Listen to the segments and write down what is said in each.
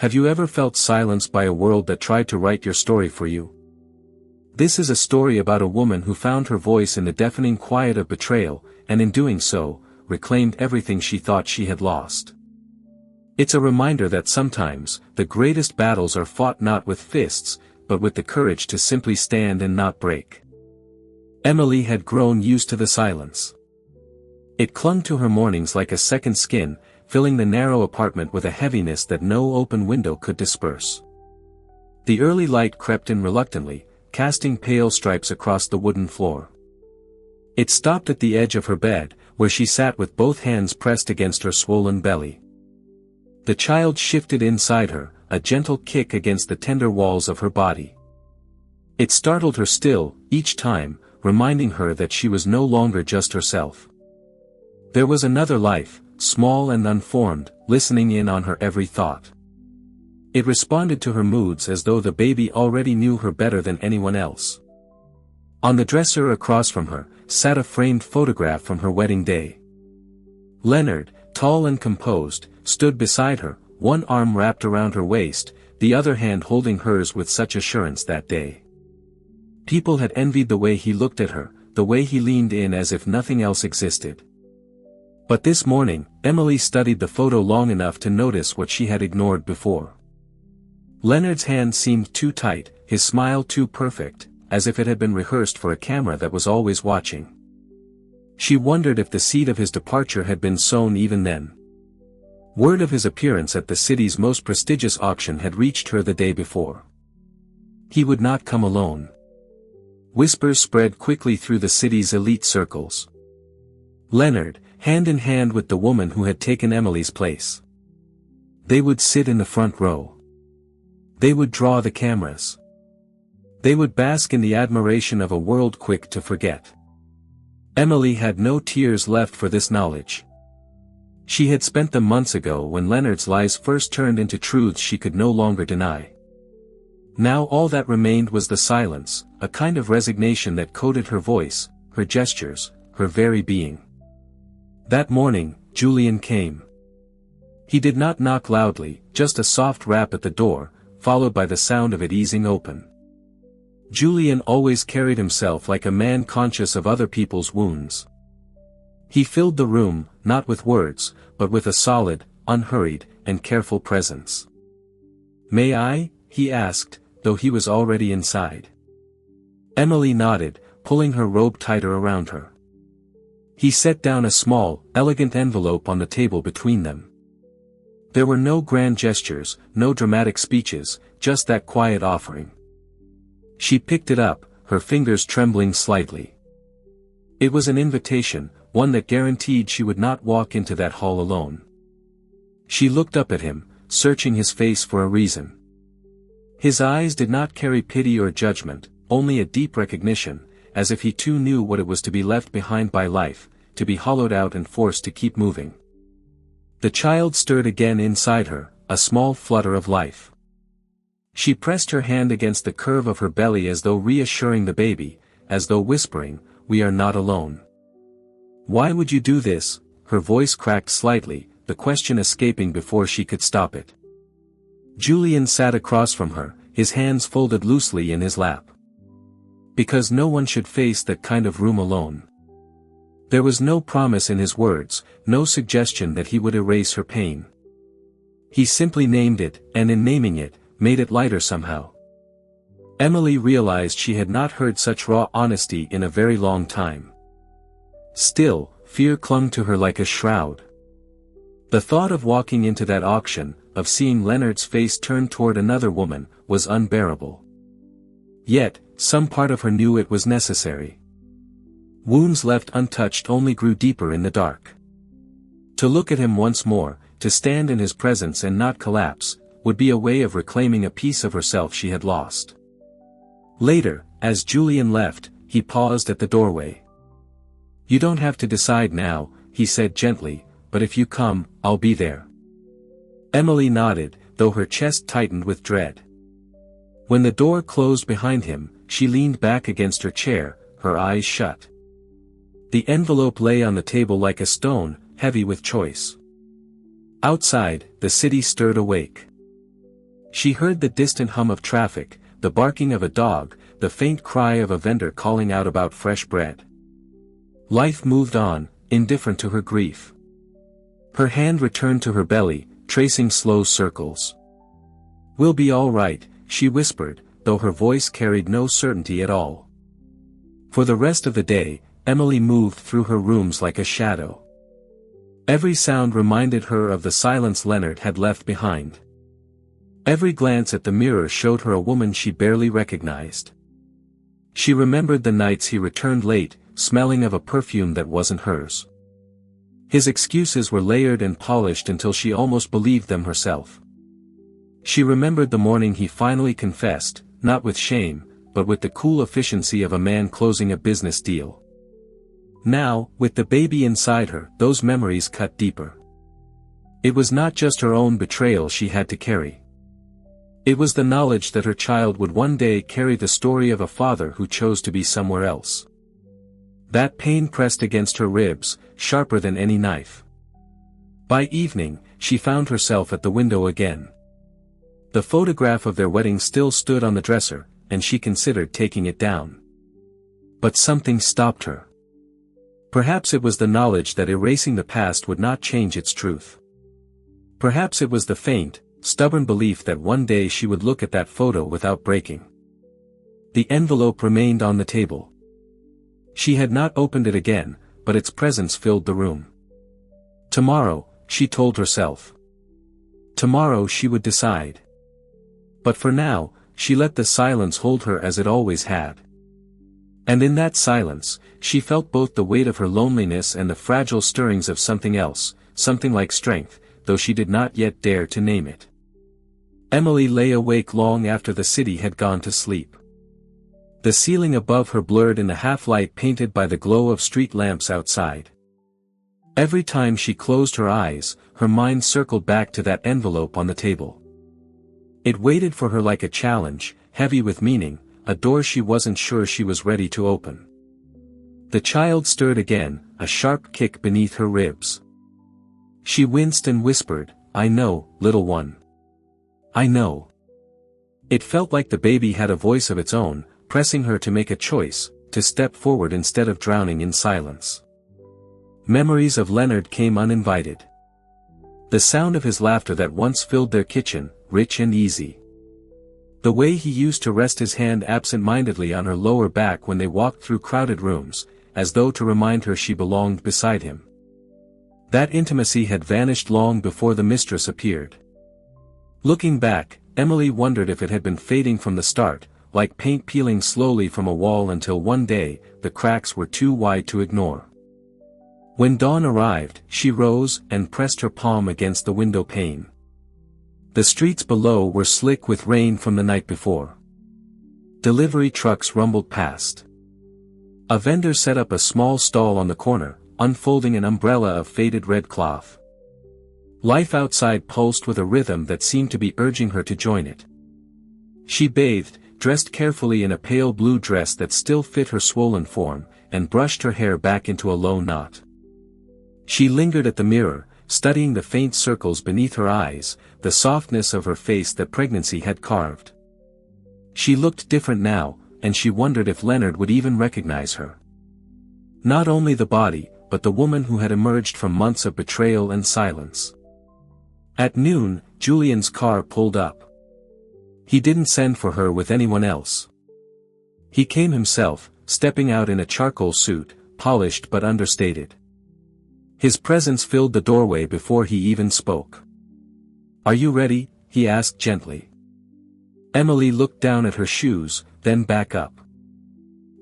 Have you ever felt silenced by a world that tried to write your story for you? This is a story about a woman who found her voice in the deafening quiet of betrayal, and in doing so, reclaimed everything she thought she had lost. It's a reminder that sometimes, the greatest battles are fought not with fists, but with the courage to simply stand and not break. Emily had grown used to the silence. It clung to her mornings like a second skin, filling the narrow apartment with a heaviness that no open window could disperse. The early light crept in reluctantly, casting pale stripes across the wooden floor. It stopped at the edge of her bed, where she sat with both hands pressed against her swollen belly. The child shifted inside her, a gentle kick against the tender walls of her body. It startled her still, each time, reminding her that she was no longer just herself. There was another life, small and unformed, listening in on her every thought. It responded to her moods as though the baby already knew her better than anyone else. On the dresser across from her, sat a framed photograph from her wedding day. Leonard, tall and composed, stood beside her, one arm wrapped around her waist, the other hand holding hers with such assurance that day. People had envied the way he looked at her, the way he leaned in as if nothing else existed. But this morning, Emily studied the photo long enough to notice what she had ignored before. Leonard's hand seemed too tight, his smile too perfect, as if it had been rehearsed for a camera that was always watching. She wondered if the seed of his departure had been sown even then. Word of his appearance at the city's most prestigious auction had reached her the day before. He would not come alone. Whispers spread quickly through the city's elite circles. Leonard, hand in hand with the woman who had taken Emily's place. They would sit in the front row. They would draw the cameras. They would bask in the admiration of a world quick to forget. Emily had no tears left for this knowledge. She had spent them months ago when Leonard's lies first turned into truths she could no longer deny. Now all that remained was the silence, a kind of resignation that coated her voice, her gestures, her very being. That morning, Julian came. He did not knock loudly, just a soft rap at the door, followed by the sound of it easing open. Julian always carried himself like a man conscious of other people's wounds. He filled the room, not with words, but with a solid, unhurried, and careful presence. "May I?" he asked, though he was already inside. Emily nodded, pulling her robe tighter around her. He set down a small, elegant envelope on the table between them. There were no grand gestures, no dramatic speeches, just that quiet offering. She picked it up, her fingers trembling slightly. It was an invitation, one that guaranteed she would not walk into that hall alone. She looked up at him, searching his face for a reason. His eyes did not carry pity or judgment, only a deep recognition, as if he too knew what it was to be left behind by life, to be hollowed out and forced to keep moving. The child stirred again inside her, a small flutter of life. She pressed her hand against the curve of her belly as though reassuring the baby, as though whispering, "We are not alone." "Why would you do this?" Her voice cracked slightly, the question escaping before she could stop it. Julian sat across from her, his hands folded loosely in his lap. "Because no one should face that kind of room alone." There was no promise in his words, no suggestion that he would erase her pain. He simply named it, and in naming it, made it lighter somehow. Emily realized she had not heard such raw honesty in a very long time. Still, fear clung to her like a shroud. The thought of walking into that auction, of seeing Leonard's face turn toward another woman, was unbearable. Yet, some part of her knew it was necessary. Wounds left untouched only grew deeper in the dark. To look at him once more, to stand in his presence and not collapse, would be a way of reclaiming a piece of herself she had lost. Later, as Julian left, he paused at the doorway. "You don't have to decide now," he said gently, "but if you come, I'll be there." Emily nodded, though her chest tightened with dread. When the door closed behind him, she leaned back against her chair, her eyes shut. The envelope lay on the table like a stone, heavy with choice. Outside, the city stirred awake. She heard the distant hum of traffic, the barking of a dog, the faint cry of a vendor calling out about fresh bread. Life moved on, indifferent to her grief. Her hand returned to her belly, tracing slow circles. "We'll be all right," she whispered, though her voice carried no certainty at all. For the rest of the day, Emily moved through her rooms like a shadow. Every sound reminded her of the silence Leonard had left behind. Every glance at the mirror showed her a woman she barely recognized. She remembered the nights he returned late, smelling of a perfume that wasn't hers. His excuses were layered and polished until she almost believed them herself. She remembered the morning he finally confessed, not with shame, but with the cool efficiency of a man closing a business deal. Now, with the baby inside her, those memories cut deeper. It was not just her own betrayal she had to carry. It was the knowledge that her child would one day carry the story of a father who chose to be somewhere else. That pain pressed against her ribs, sharper than any knife. By evening, she found herself at the window again. The photograph of their wedding still stood on the dresser, and she considered taking it down. But something stopped her. Perhaps it was the knowledge that erasing the past would not change its truth. Perhaps it was the faint, stubborn belief that one day she would look at that photo without breaking. The envelope remained on the table. She had not opened it again, but its presence filled the room. Tomorrow, she told herself. Tomorrow she would decide. But for now, she let the silence hold her as it always had. And in that silence, she felt both the weight of her loneliness and the fragile stirrings of something else, something like strength, though she did not yet dare to name it. Emily lay awake long after the city had gone to sleep. The ceiling above her blurred in the half-light painted by the glow of street lamps outside. Every time she closed her eyes, her mind circled back to that envelope on the table. It waited for her like a challenge, heavy with meaning, a door she wasn't sure she was ready to open. The child stirred again, a sharp kick beneath her ribs. She winced and whispered, "I know, little one. I know." It felt like the baby had a voice of its own, pressing her to make a choice, to step forward instead of drowning in silence. Memories of Leonard came uninvited. The sound of his laughter that once filled their kitchen, rich and easy. The way he used to rest his hand absent-mindedly on her lower back when they walked through crowded rooms, as though to remind her she belonged beside him. That intimacy had vanished long before the mistress appeared. Looking back, Emily wondered if it had been fading from the start, like paint peeling slowly from a wall until one day, the cracks were too wide to ignore. When dawn arrived, she rose and pressed her palm against the window pane. The streets below were slick with rain from the night before. Delivery trucks rumbled past. A vendor set up a small stall on the corner, unfolding an umbrella of faded red cloth. Life outside pulsed with a rhythm that seemed to be urging her to join it. She bathed, dressed carefully in a pale blue dress that still fit her swollen form, and brushed her hair back into a low knot. She lingered at the mirror, studying the faint circles beneath her eyes, the softness of her face that pregnancy had carved. She looked different now, and she wondered if Leonard would even recognize her. Not only the body, but the woman who had emerged from months of betrayal and silence. At noon, Julian's car pulled up. He didn't send for her with anyone else. He came himself, stepping out in a charcoal suit, polished but understated. His presence filled the doorway before he even spoke. "Are you ready?" he asked gently. Emily looked down at her shoes, then back up.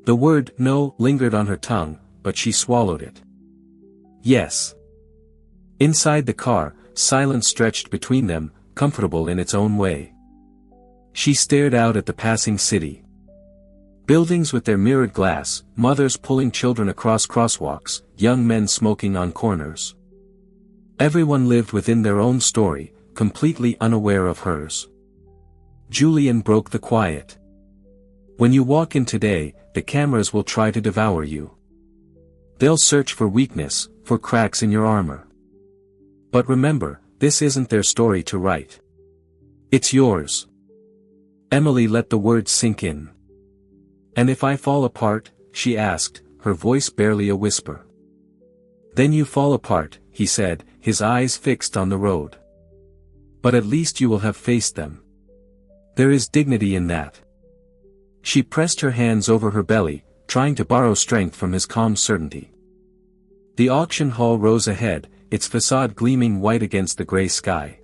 The word "no" lingered on her tongue, but she swallowed it. "Yes." Inside the car, silence stretched between them, comfortable in its own way. She stared out at the passing city. Buildings with their mirrored glass, mothers pulling children across crosswalks, young men smoking on corners. Everyone lived within their own story, completely unaware of hers. Julian broke the quiet. "When you walk in today, the cameras will try to devour you. They'll search for weakness, for cracks in your armor. But remember, this isn't their story to write. It's yours. Emily let the words sink in. And if I fall apart, she asked, her voice barely a whisper. Then you fall apart, he said, his eyes fixed on the road. But at least you will have faced them. There is dignity in that. She pressed her hands over her belly, trying to borrow strength from his calm certainty. The auction hall rose ahead, its facade gleaming white against the gray sky.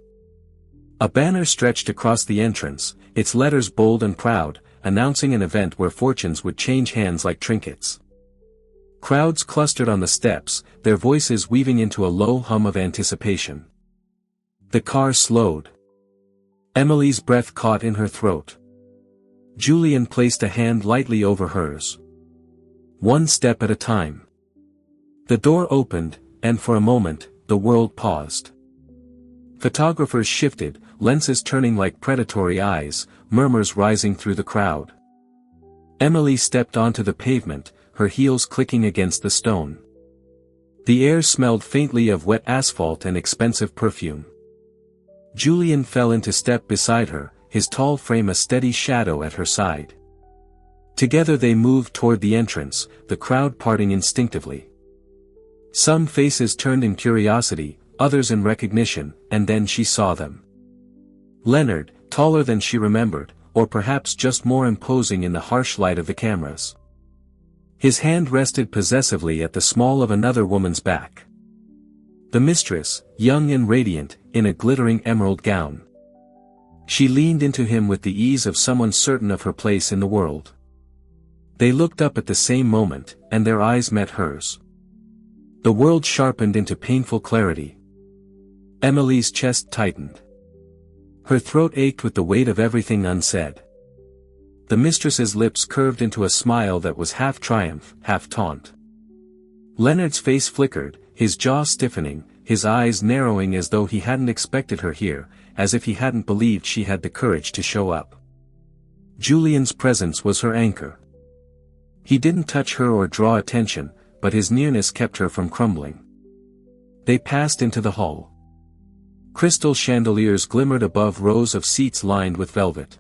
A banner stretched across the entrance, its letters bold and proud, announcing an event where fortunes would change hands like trinkets. Crowds clustered on the steps, their voices weaving into a low hum of anticipation. The car slowed. Emily's breath caught in her throat. Julian placed a hand lightly over hers. One step at a time. The door opened, and for a moment, the world paused. Photographers shifted, lenses turning like predatory eyes, murmurs rising through the crowd. Emily stepped onto the pavement, her heels clicking against the stone. The air smelled faintly of wet asphalt and expensive perfume. Julian fell into step beside her, his tall frame a steady shadow at her side. Together they moved toward the entrance, the crowd parting instinctively. Some faces turned in curiosity, others in recognition, and then she saw them. Leonard, taller than she remembered, or perhaps just more imposing in the harsh light of the cameras. His hand rested possessively at the small of another woman's back. The mistress, young and radiant, in a glittering emerald gown. She leaned into him with the ease of someone certain of her place in the world. They looked up at the same moment, and their eyes met hers. The world sharpened into painful clarity. Emily's chest tightened. Her throat ached with the weight of everything unsaid. The mistress's lips curved into a smile that was half triumph, half taunt. Leonard's face flickered, his jaw stiffening, his eyes narrowing as though he hadn't expected her here, as if he hadn't believed she had the courage to show up. Julian's presence was her anchor. He didn't touch her or draw attention, but his nearness kept her from crumbling. They passed into the hall. Crystal chandeliers glimmered above rows of seats lined with velvet.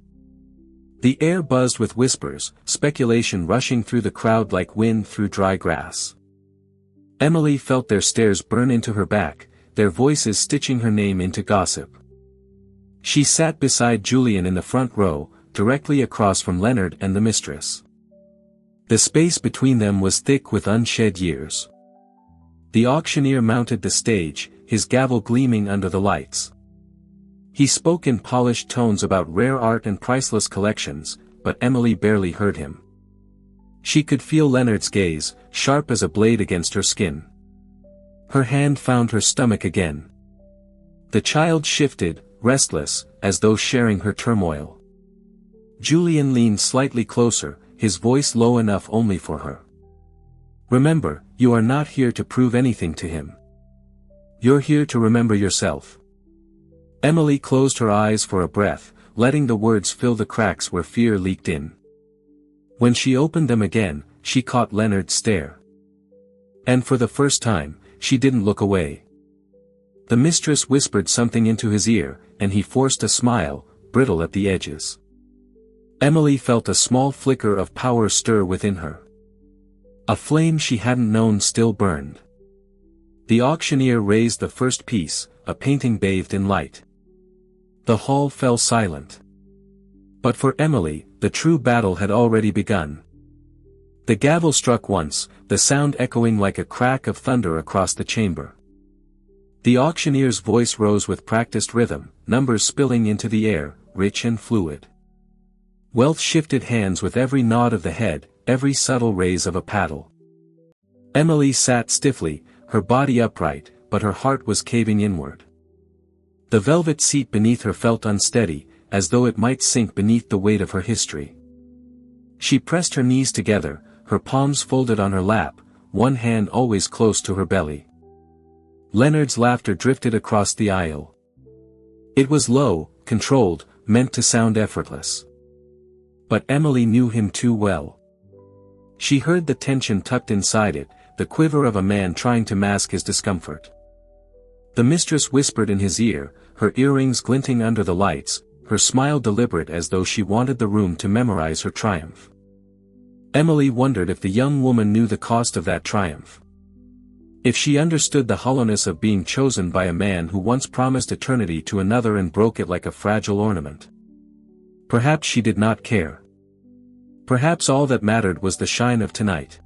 The air buzzed with whispers, speculation rushing through the crowd like wind through dry grass. Emily felt their stares burn into her back, their voices stitching her name into gossip. She sat beside Julian in the front row, directly across from Leonard and the mistress. The space between them was thick with unshed years. The auctioneer mounted the stage, his gavel gleaming under the lights. He spoke in polished tones about rare art and priceless collections, but Emily barely heard him. She could feel Leonard's gaze, sharp as a blade against her skin. Her hand found her stomach again. The child shifted, restless, as though sharing her turmoil. Julian leaned slightly closer, his voice low enough only for her. Remember, you are not here to prove anything to him. You're here to remember yourself. Emily closed her eyes for a breath, letting the words fill the cracks where fear leaked in. When she opened them again, she caught Leonard's stare. And for the first time, she didn't look away. The mistress whispered something into his ear, and he forced a smile, brittle at the edges. Emily felt a small flicker of power stir within her. A flame she hadn't known still burned. The auctioneer raised the first piece, a painting bathed in light. The hall fell silent. But for Emily, the true battle had already begun. The gavel struck once, the sound echoing like a crack of thunder across the chamber. The auctioneer's voice rose with practiced rhythm, numbers spilling into the air, rich and fluid. Wealth shifted hands with every nod of the head, every subtle raise of a paddle. Emily sat stiffly, her body upright, but her heart was caving inward. The velvet seat beneath her felt unsteady, as though it might sink beneath the weight of her history. She pressed her knees together, her palms folded on her lap, one hand always close to her belly. Leonard's laughter drifted across the aisle. It was low, controlled, meant to sound effortless. But Emily knew him too well. She heard the tension tucked inside it, the quiver of a man trying to mask his discomfort. The mistress whispered in his ear, her earrings glinting under the lights, her smile deliberate as though she wanted the room to memorize her triumph. Emily wondered if the young woman knew the cost of that triumph. If she understood the hollowness of being chosen by a man who once promised eternity to another and broke it like a fragile ornament. Perhaps she did not care. Perhaps all that mattered was the shine of tonight.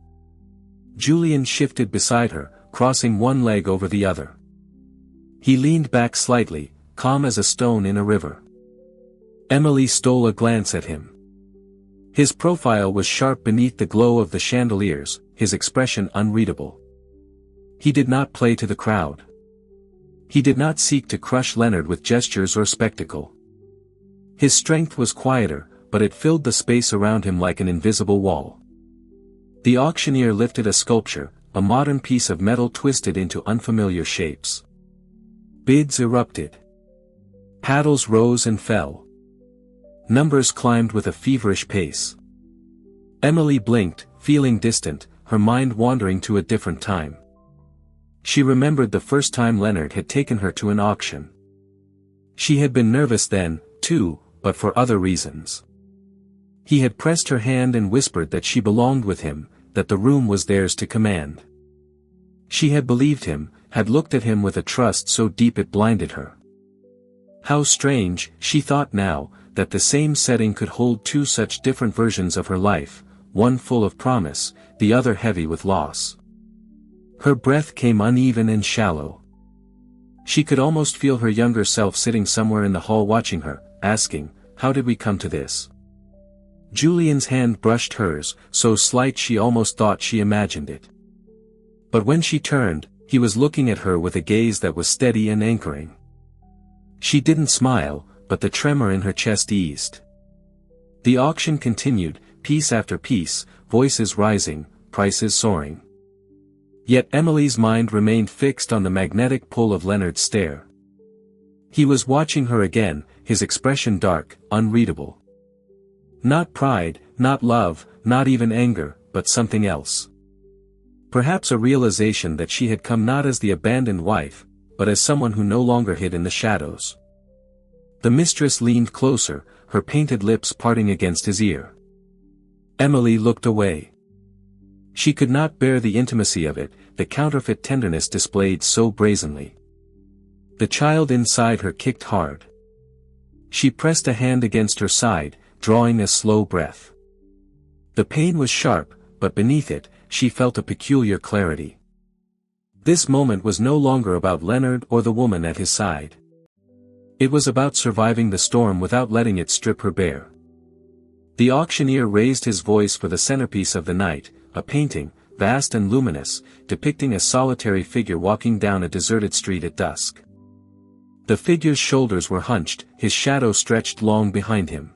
Julian shifted beside her, crossing one leg over the other. He leaned back slightly, calm as a stone in a river. Emily stole a glance at him. His profile was sharp beneath the glow of the chandeliers, his expression unreadable. He did not play to the crowd. He did not seek to crush Leonard with gestures or spectacle. His strength was quieter, but it filled the space around him like an invisible wall. The auctioneer lifted a sculpture, a modern piece of metal twisted into unfamiliar shapes. Bids erupted. Paddles rose and fell. Numbers climbed with a feverish pace. Emily blinked, feeling distant, her mind wandering to a different time. She remembered the first time Leonard had taken her to an auction. She had been nervous then, too, but for other reasons. He had pressed her hand and whispered that she belonged with him, that the room was theirs to command. She had believed him, had looked at him with a trust so deep it blinded her. How strange, she thought now, that the same setting could hold two such different versions of her life, one full of promise, the other heavy with loss. Her breath came uneven and shallow. She could almost feel her younger self sitting somewhere in the hall watching her, asking, "How did we come to this?" Julian's hand brushed hers, so slight she almost thought she imagined it. But when she turned, he was looking at her with a gaze that was steady and anchoring. She didn't smile, but the tremor in her chest eased. The auction continued, piece after piece, voices rising, prices soaring. Yet Emily's mind remained fixed on the magnetic pull of Leonard's stare. He was watching her again, his expression dark, unreadable. Not pride, not love, not even anger, but something else. Perhaps a realization that she had come not as the abandoned wife, but as someone who no longer hid in the shadows. The mistress leaned closer, her painted lips parting against his ear. Emily looked away. She could not bear the intimacy of it, the counterfeit tenderness displayed so brazenly. The child inside her kicked hard. She pressed a hand against her side, drawing a slow breath. The pain was sharp, but beneath it, she felt a peculiar clarity. This moment was no longer about Leonard or the woman at his side. It was about surviving the storm without letting it strip her bare. The auctioneer raised his voice for the centerpiece of the night, a painting, vast and luminous, depicting a solitary figure walking down a deserted street at dusk. The figure's shoulders were hunched, his shadow stretched long behind him.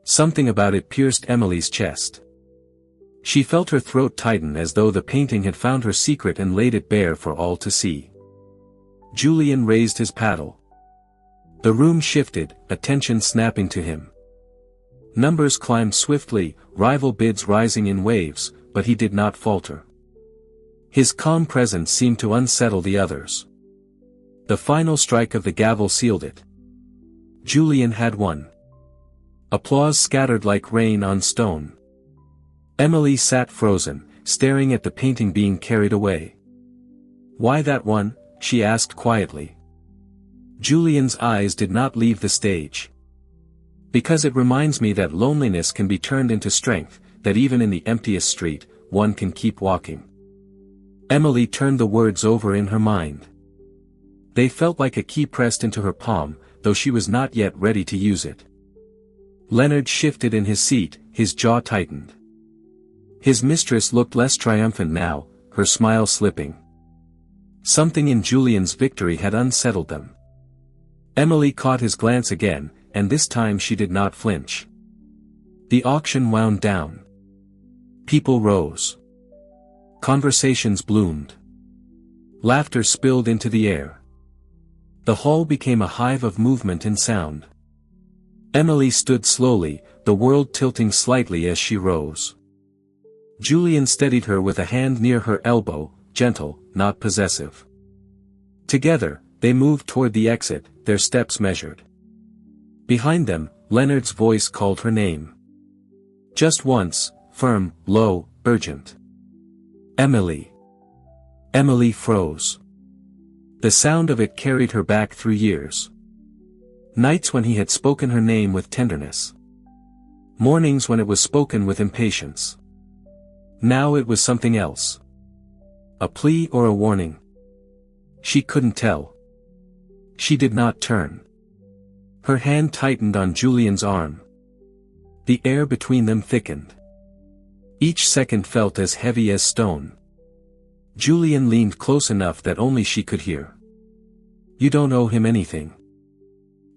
Something about it pierced Emily's chest. She felt her throat tighten as though the painting had found her secret and laid it bare for all to see. Julian raised his paddle. The room shifted, attention snapping to him. Numbers climbed swiftly, rival bids rising in waves, but he did not falter. His calm presence seemed to unsettle the others. The final strike of the gavel sealed it. Julian had won. Applause scattered like rain on stone. Emily sat frozen, staring at the painting being carried away. "Why that one?" she asked quietly. Julian's eyes did not leave the stage. "Because it reminds me that loneliness can be turned into strength, that even in the emptiest street, one can keep walking." Emily turned the words over in her mind. They felt like a key pressed into her palm, though she was not yet ready to use it. Leonard shifted in his seat, his jaw tightened. His mistress looked less triumphant now, her smile slipping. Something in Julian's victory had unsettled them. Emily caught his glance again, and this time she did not flinch. The auction wound down. People rose. Conversations bloomed. Laughter spilled into the air. The hall became a hive of movement and sound. Emily stood slowly, the world tilting slightly as she rose. Julian steadied her with a hand near her elbow, gentle, not possessive. Together, they moved toward the exit, their steps measured. Behind them, Leonard's voice called her name. Just once, firm, low, urgent. Emily. Emily froze. The sound of it carried her back through years. Nights when he had spoken her name with tenderness. Mornings when it was spoken with impatience. Now it was something else. A plea or a warning? She couldn't tell. She did not turn. Her hand tightened on Julian's arm. The air between them thickened. Each second felt as heavy as stone. Julian leaned close enough that only she could hear. You don't owe him anything.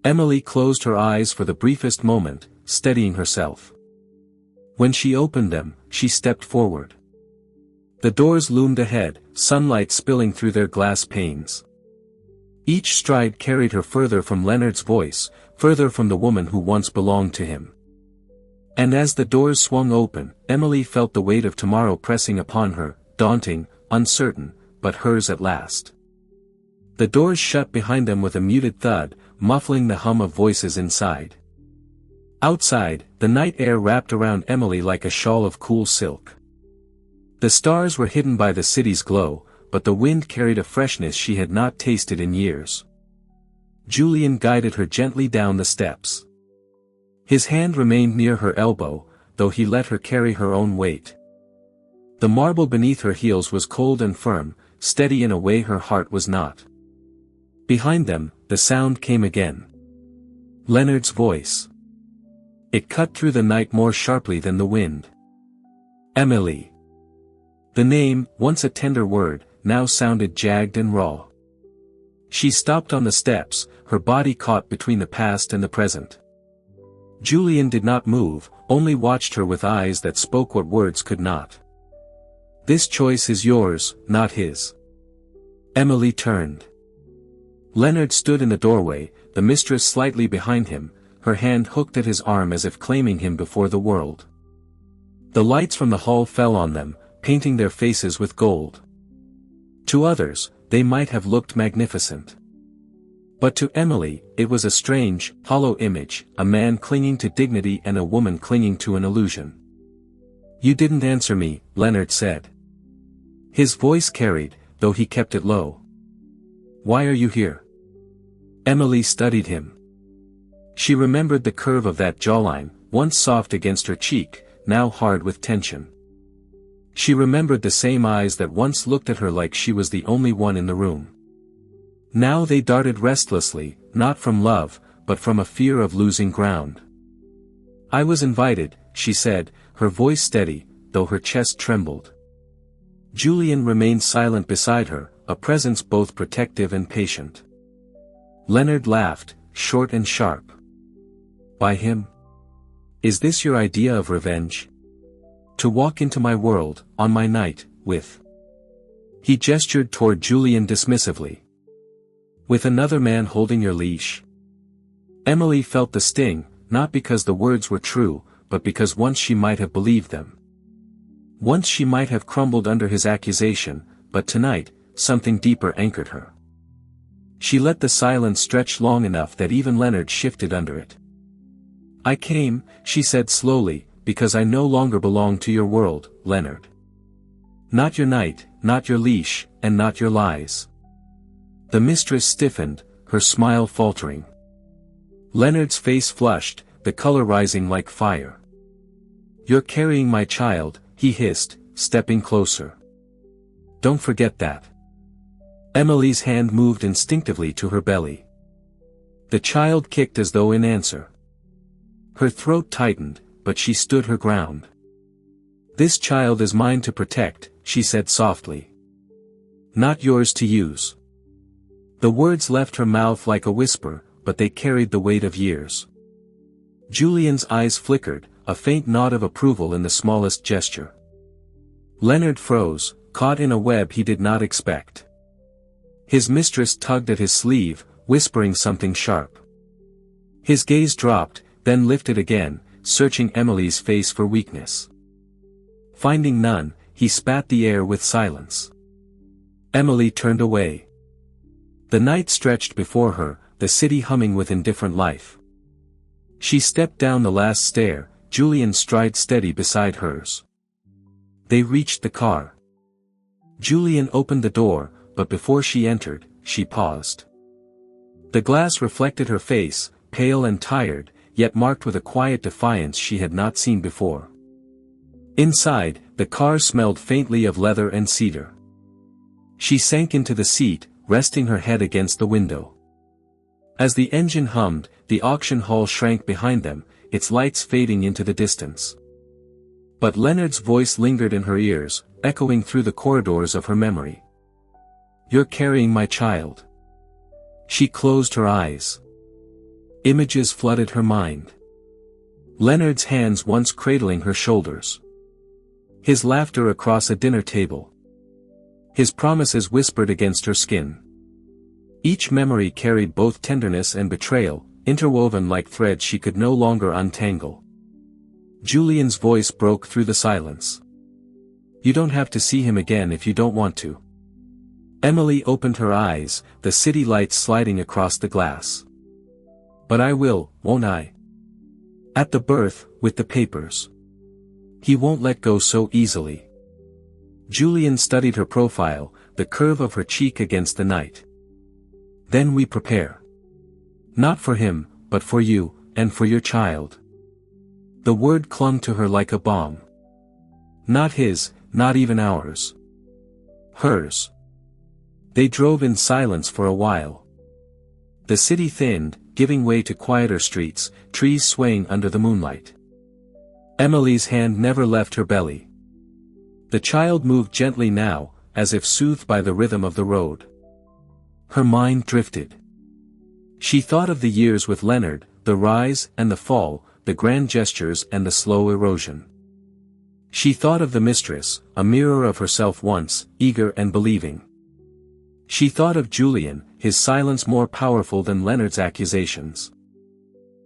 Emily closed her eyes for the briefest moment, steadying herself. When she opened them, she stepped forward. The doors loomed ahead, sunlight spilling through their glass panes. Each stride carried her further from Leonard's voice, further from the woman who once belonged to him. And as the doors swung open, Emily felt the weight of tomorrow pressing upon her, daunting, uncertain, but hers at last. The doors shut behind them with a muted thud, muffling the hum of voices inside. Outside, the night air wrapped around Emily like a shawl of cool silk. The stars were hidden by the city's glow, but the wind carried a freshness she had not tasted in years. Julian guided her gently down the steps. His hand remained near her elbow, though he let her carry her own weight. The marble beneath her heels was cold and firm, steady in a way her heart was not. Behind them, the sound came again. Leonard's voice. It cut through the night more sharply than the wind. Emily. The name, once a tender word, now sounded jagged and raw. She stopped on the steps, her body caught between the past and the present. Julian did not move, only watched her with eyes that spoke what words could not. This choice is yours, not his. Emily turned. Leonard stood in the doorway, the mistress slightly behind him, her hand hooked at his arm as if claiming him before the world. The lights from the hall fell on them, painting their faces with gold. To others, they might have looked magnificent. But to Emily, it was a strange, hollow image, a man clinging to dignity and a woman clinging to an illusion. You didn't answer me, Leonard said. His voice carried, though he kept it low. Why are you here? Emily studied him. She remembered the curve of that jawline, once soft against her cheek, now hard with tension. She remembered the same eyes that once looked at her like she was the only one in the room. Now they darted restlessly, not from love, but from a fear of losing ground. I was invited, she said, her voice steady, though her chest trembled. Julian remained silent beside her, a presence both protective and patient. Leonard laughed, short and sharp. By him? Is this your idea of revenge? To walk into my world, on my night, with... He gestured toward Julian dismissively. With another man holding your leash? Emily felt the sting, not because the words were true, but because once she might have believed them. Once she might have crumbled under his accusation, but tonight, something deeper anchored her. She let the silence stretch long enough that even Leonard shifted under it. I came, she said slowly, because I no longer belong to your world, Leonard. Not your night, not your leash, and not your lies. The mistress stiffened, her smile faltering. Leonard's face flushed, the color rising like fire. You're carrying my child, he hissed, stepping closer. Don't forget that. Emily's hand moved instinctively to her belly. The child kicked as though in answer. Her throat tightened, but she stood her ground. This child is mine to protect, she said softly. Not yours to use. The words left her mouth like a whisper, but they carried the weight of years. Julian's eyes flickered, a faint nod of approval in the smallest gesture. Leonard froze, caught in a web he did not expect. His mistress tugged at his sleeve, whispering something sharp. His gaze dropped, then lifted again, searching Emily's face for weakness. Finding none, he spat the air with silence. Emily turned away. The night stretched before her, the city humming with indifferent life. She stepped down the last stair, Julian's stride steady beside hers. They reached the car. Julian opened the door, but before she entered, she paused. The glass reflected her face, pale and tired, yet marked with a quiet defiance she had not seen before. Inside, the car smelled faintly of leather and cedar. She sank into the seat, resting her head against the window. As the engine hummed, the auction hall shrank behind them, its lights fading into the distance. But Leonard's voice lingered in her ears, echoing through the corridors of her memory. "You're carrying my child." She closed her eyes. Images flooded her mind. Leonard's hands once cradling her shoulders. His laughter across a dinner table. His promises whispered against her skin. Each memory carried both tenderness and betrayal, interwoven like threads she could no longer untangle. Julian's voice broke through the silence. "You don't have to see him again if you don't want to." Emily opened her eyes, the city lights sliding across the glass. "But I will, won't I? At the birth, with the papers. He won't let go so easily." Julian studied her profile, the curve of her cheek against the night. "Then we prepare. Not for him, but for you, and for your child." The word clung to her like a bomb. Not his, not even ours. Hers. They drove in silence for a while. The city thinned, giving way to quieter streets, trees swaying under the moonlight. Emily's hand never left her belly. The child moved gently now, as if soothed by the rhythm of the road. Her mind drifted. She thought of the years with Leonard, the rise and the fall, the grand gestures and the slow erosion. She thought of the mistress, a mirror of herself once, eager and believing. She thought of Julian, his silence more powerful than Leonard's accusations.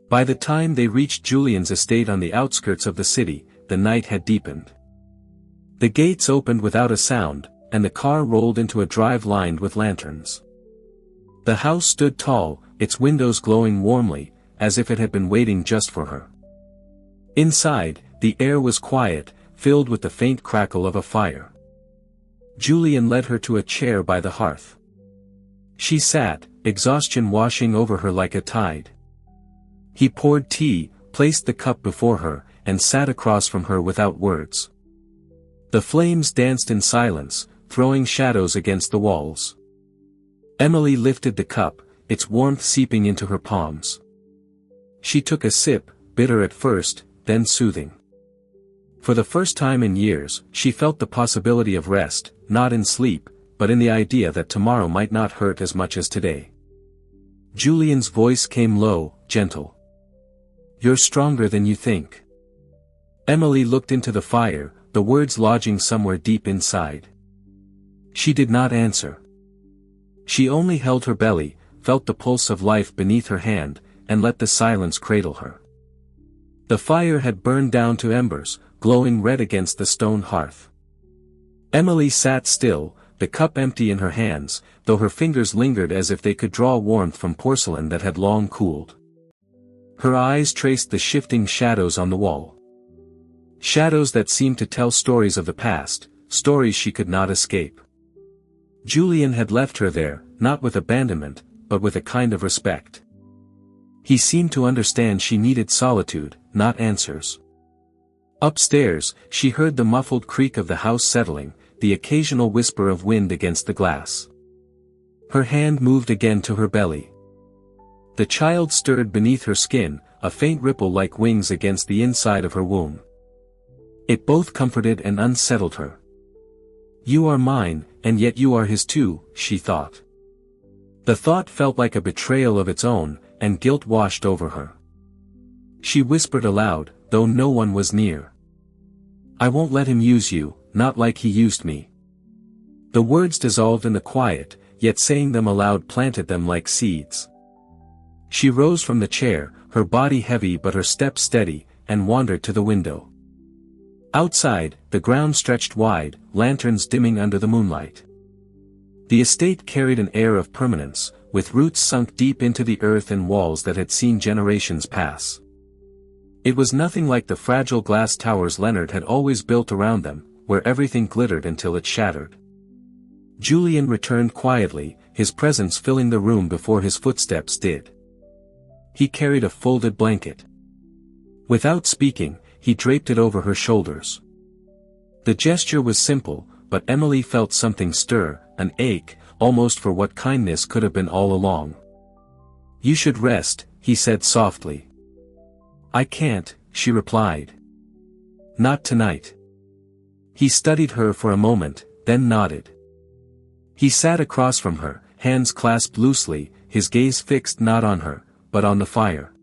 By the time they reached Julian's estate on the outskirts of the city, the night had deepened. The gates opened without a sound, and the car rolled into a drive lined with lanterns. The house stood tall, its windows glowing warmly, as if it had been waiting just for her. Inside, the air was quiet, filled with the faint crackle of a fire. Julian led her to a chair by the hearth. She sat, exhaustion washing over her like a tide. He poured tea, placed the cup before her, and sat across from her without words. The flames danced in silence, throwing shadows against the walls. Emily lifted the cup, its warmth seeping into her palms. She took a sip, bitter at first, then soothing. For the first time in years, she felt the possibility of rest, not in sleep, but in the idea that tomorrow might not hurt as much as today. Julian's voice came low, gentle. "You're stronger than you think." Emily looked into the fire, the words lodging somewhere deep inside. She did not answer. She only held her belly, felt the pulse of life beneath her hand, and let the silence cradle her. The fire had burned down to embers, glowing red against the stone hearth. Emily sat still, the cup empty in her hands, though her fingers lingered as if they could draw warmth from porcelain that had long cooled. Her eyes traced the shifting shadows on the wall. Shadows that seemed to tell stories of the past, stories she could not escape. Julian had left her there, not with abandonment, but with a kind of respect. He seemed to understand she needed solitude, not answers. Upstairs, she heard the muffled creak of the house settling, the occasional whisper of wind against the glass. Her hand moved again to her belly. The child stirred beneath her skin, a faint ripple like wings against the inside of her womb. It both comforted and unsettled her. "You are mine, and yet you are his too," she thought. The thought felt like a betrayal of its own, and guilt washed over her. She whispered aloud, though no one was near. "I won't let him use you, not like he used me." The words dissolved in the quiet, yet saying them aloud planted them like seeds. She rose from the chair, her body heavy but her step steady, and wandered to the window. Outside, the ground stretched wide, lanterns dimming under the moonlight. The estate carried an air of permanence, with roots sunk deep into the earth and walls that had seen generations pass. It was nothing like the fragile glass towers Leonard had always built around them, where everything glittered until it shattered. Julian returned quietly, his presence filling the room before his footsteps did. He carried a folded blanket. Without speaking, he draped it over her shoulders. The gesture was simple, but Emily felt something stir, an ache, almost for what kindness could have been all along. "You should rest," he said softly. "I can't," she replied. "Not tonight." He studied her for a moment, then nodded. He sat across from her, hands clasped loosely, his gaze fixed not on her, but on the fire.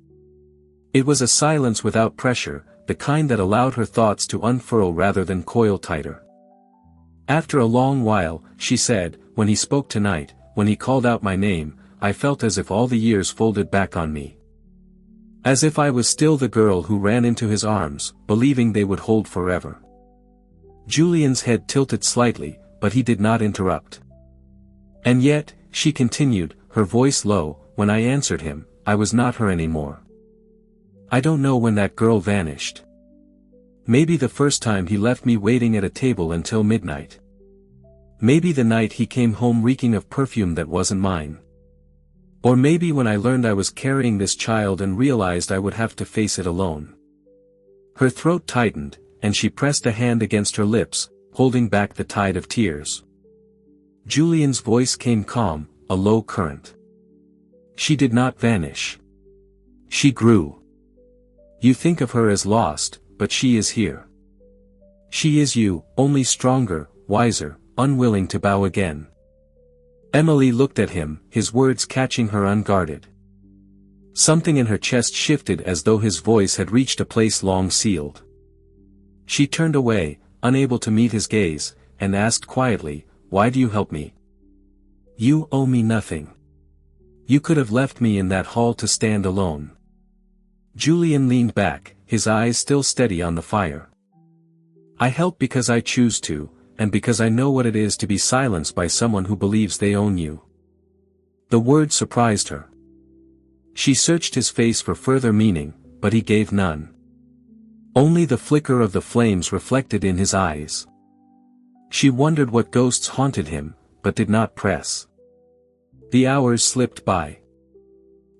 It was a silence without pressure, the kind that allowed her thoughts to unfurl rather than coil tighter. After a long while, she said, "When he spoke tonight, when he called out my name, I felt as if all the years folded back on me. As if I was still the girl who ran into his arms, believing they would hold forever." Julian's head tilted slightly, but he did not interrupt. "And yet," she continued, her voice low, "when I answered him, I was not her anymore. I don't know when that girl vanished. Maybe the first time he left me waiting at a table until midnight. Maybe the night he came home reeking of perfume that wasn't mine. Or maybe when I learned I was carrying this child and realized I would have to face it alone." Her throat tightened, and she pressed a hand against her lips, holding back the tide of tears. Julian's voice came calm, a low current. "She did not vanish. She grew. You think of her as lost, but she is here. She is you, only stronger, wiser, unwilling to bow again." Emily looked at him, his words catching her unguarded. Something in her chest shifted as though his voice had reached a place long sealed. She turned away, unable to meet his gaze, and asked quietly, "Why do you help me? You owe me nothing. You could have left me in that hall to stand alone." Julian leaned back, his eyes still steady on the fire. "I help because I choose to, and because I know what it is to be silenced by someone who believes they own you." The word surprised her. She searched his face for further meaning, but he gave none. Only the flicker of the flames reflected in his eyes. She wondered what ghosts haunted him, but did not press. The hours slipped by.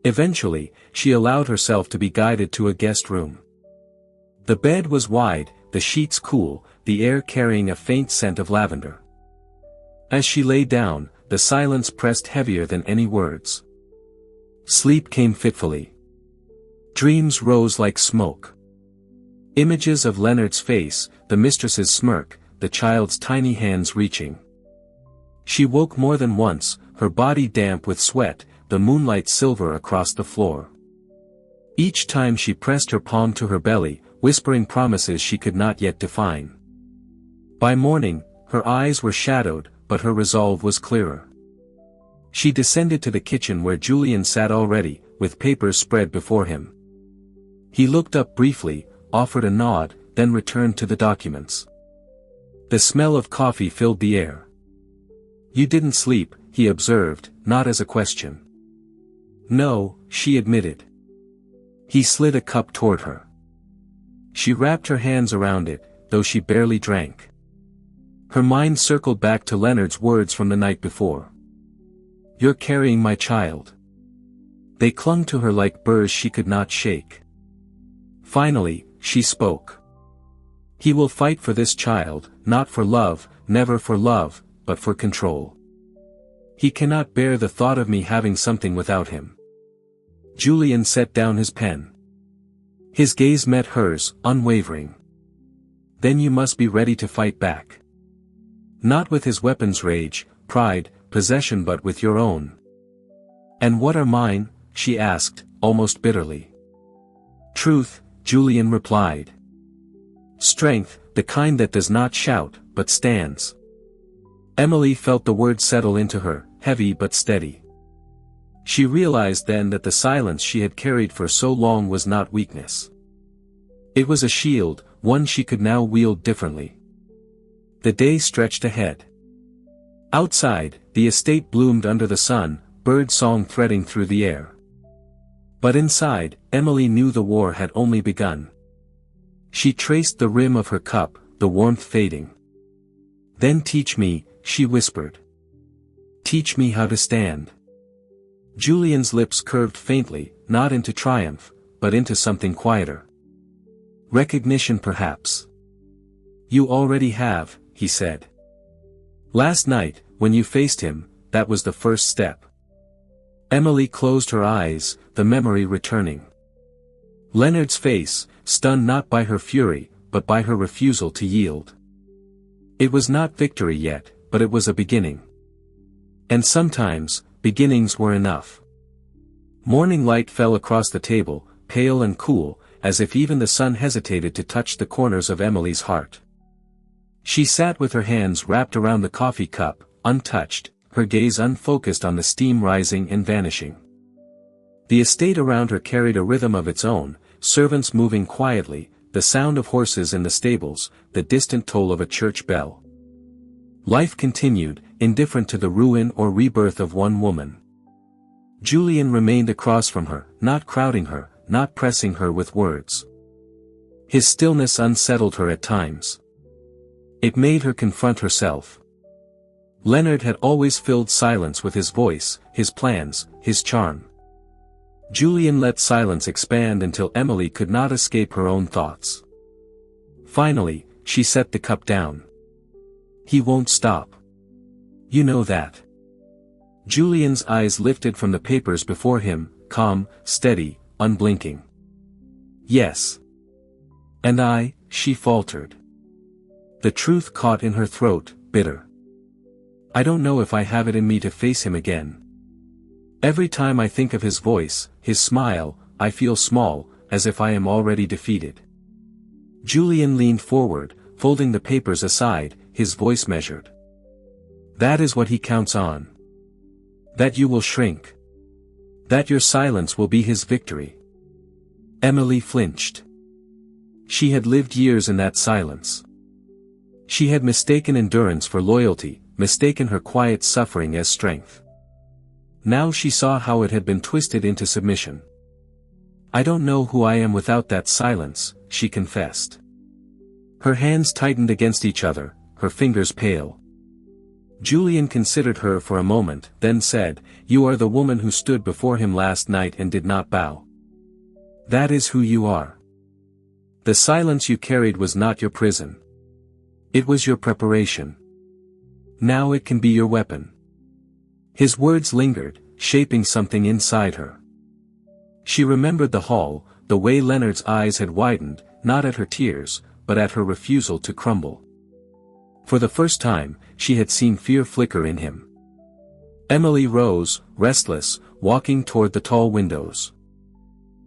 Eventually, she allowed herself to be guided to a guest room. The bed was wide, the sheets cool, the air carrying a faint scent of lavender. As she lay down, the silence pressed heavier than any words. Sleep came fitfully. Dreams rose like smoke. Images of Leonard's face, the mistress's smirk, the child's tiny hands reaching. She woke more than once, her body damp with sweat, the moonlight silver across the floor. Each time she pressed her palm to her belly, whispering promises she could not yet define. By morning, her eyes were shadowed, but her resolve was clearer. She descended to the kitchen where Julian sat already, with papers spread before him. He looked up briefly, offered a nod, then returned to the documents. The smell of coffee filled the air. "You didn't sleep," he observed, not as a question. "No," she admitted. He slid a cup toward her. She wrapped her hands around it, though she barely drank. Her mind circled back to Leonard's words from the night before. "You're carrying my child." They clung to her like burrs she could not shake. Finally, she spoke. "He will fight for this child, not for love, never for love, but for control. He cannot bear the thought of me having something without him." Julian set down his pen. His gaze met hers, unwavering. "Then you must be ready to fight back. Not with his weapon's rage, pride, possession, but with your own." "And what are mine?" she asked, almost bitterly. "Truth," Julian replied. "Strength, the kind that does not shout, but stands." Emily felt the words settle into her, heavy but steady. She realized then that the silence she had carried for so long was not weakness. It was a shield, one she could now wield differently. The day stretched ahead. Outside, the estate bloomed under the sun, bird song threading through the air. But inside, Emily knew the war had only begun. She traced the rim of her cup, the warmth fading. "Then teach me," she whispered. "Teach me how to stand." Julian's lips curved faintly, not into triumph, but into something quieter. "Recognition perhaps." "You already have," he said. "Last night, when you faced him, that was the first step." Emily closed her eyes, the memory returning. Leonard's face, stunned not by her fury, but by her refusal to yield. It was not victory yet, but it was a beginning. And sometimes, beginnings were enough. Morning light fell across the table, pale and cool, as if even the sun hesitated to touch the corners of Emily's heart. She sat with her hands wrapped around the coffee cup, untouched, her gaze unfocused on the steam rising and vanishing. The estate around her carried a rhythm of its own, servants moving quietly, the sound of horses in the stables, the distant toll of a church bell. Life continued, indifferent to the ruin or rebirth of one woman. Julian remained across from her, not crowding her, not pressing her with words. His stillness unsettled her at times. It made her confront herself. Leonard had always filled silence with his voice, his plans, his charm. Julian let silence expand until Emily could not escape her own thoughts. Finally, she set the cup down. "He won't stop. You know that." Julian's eyes lifted from the papers before him, calm, steady, unblinking. "Yes. And I," she faltered. The truth caught in her throat, bitter. "I don't know if I have it in me to face him again. Every time I think of his voice, his smile, I feel small, as if I am already defeated." Julian leaned forward, folding the papers aside, his voice measured. "That is what he counts on. That you will shrink. That your silence will be his victory." Emily flinched. She had lived years in that silence. She had mistaken endurance for loyalty, mistaken her quiet suffering as strength. Now she saw how it had been twisted into submission. "I don't know who I am without that silence," she confessed. Her hands tightened against each other, her fingers pale. Julian considered her for a moment, then said, "You are the woman who stood before him last night and did not bow. That is who you are. The silence you carried was not your prison. It was your preparation. Now it can be your weapon." His words lingered, shaping something inside her. She remembered the hall, the way Leonard's eyes had widened, not at her tears, but at her refusal to crumble. For the first time, she had seen fear flicker in him. Emily rose, restless, walking toward the tall windows.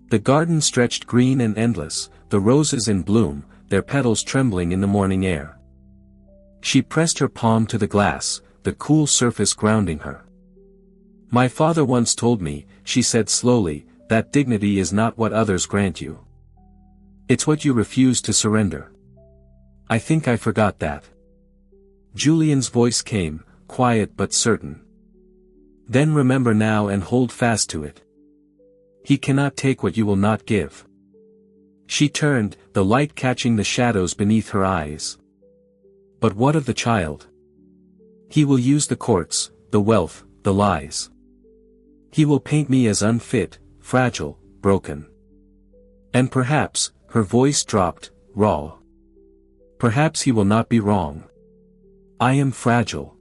The garden stretched green and endless, the roses in bloom, their petals trembling in the morning air. She pressed her palm to the glass, the cool surface grounding her. "My father once told me," she said slowly, "that dignity is not what others grant you. It's what you refuse to surrender. I think I forgot that." Julian's voice came, quiet but certain. "Then remember now and hold fast to it. He cannot take what you will not give." She turned, the light catching the shadows beneath her eyes. "But what of the child? He will use the courts, the wealth, the lies. He will paint me as unfit, fragile, broken. And perhaps," her voice dropped, raw. "Perhaps he will not be wrong. I am fragile.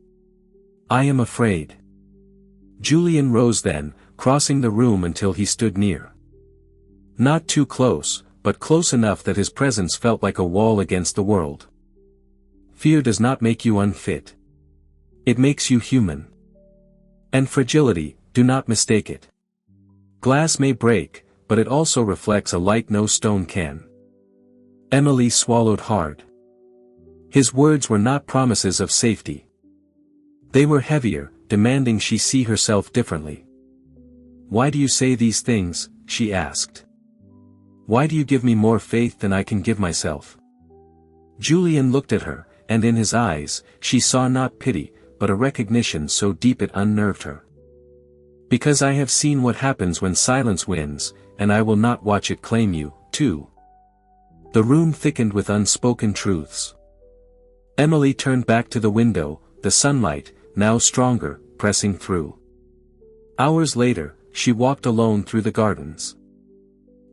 I am afraid." Julian rose then, crossing the room until he stood near. Not too close, but close enough that his presence felt like a wall against the world. "Fear does not make you unfit. It makes you human. And fragility, do not mistake it. Glass may break, but it also reflects a light no stone can." Emily swallowed hard. His words were not promises of safety. They were heavier, demanding she see herself differently. "Why do you say these things?" she asked. "Why do you give me more faith than I can give myself?" Julian looked at her, and in his eyes, she saw not pity, but a recognition so deep it unnerved her. "Because I have seen what happens when silence wins," and I will not watch it claim you, too. The room thickened with unspoken truths. Emily turned back to the window, the sunlight, now stronger, pressing through. Hours later, she walked alone through the gardens.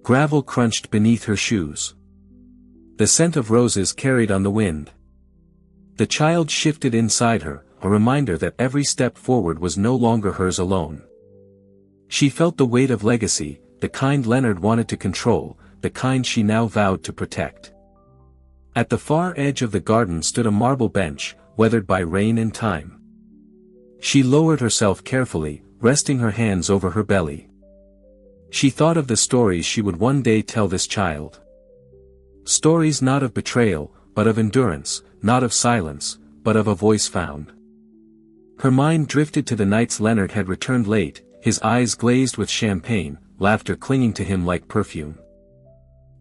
Gravel crunched beneath her shoes. The scent of roses carried on the wind. The child shifted inside her, a reminder that every step forward was no longer hers alone. She felt the weight of legacy, the kind Leonard wanted to control, the kind she now vowed to protect. At the far edge of the garden stood a marble bench, weathered by rain and time. She lowered herself carefully, resting her hands over her belly. She thought of the stories she would one day tell this child. Stories not of betrayal, but of endurance, not of silence, but of a voice found. Her mind drifted to the nights Leonard had returned late, his eyes glazed with champagne, laughter clinging to him like perfume.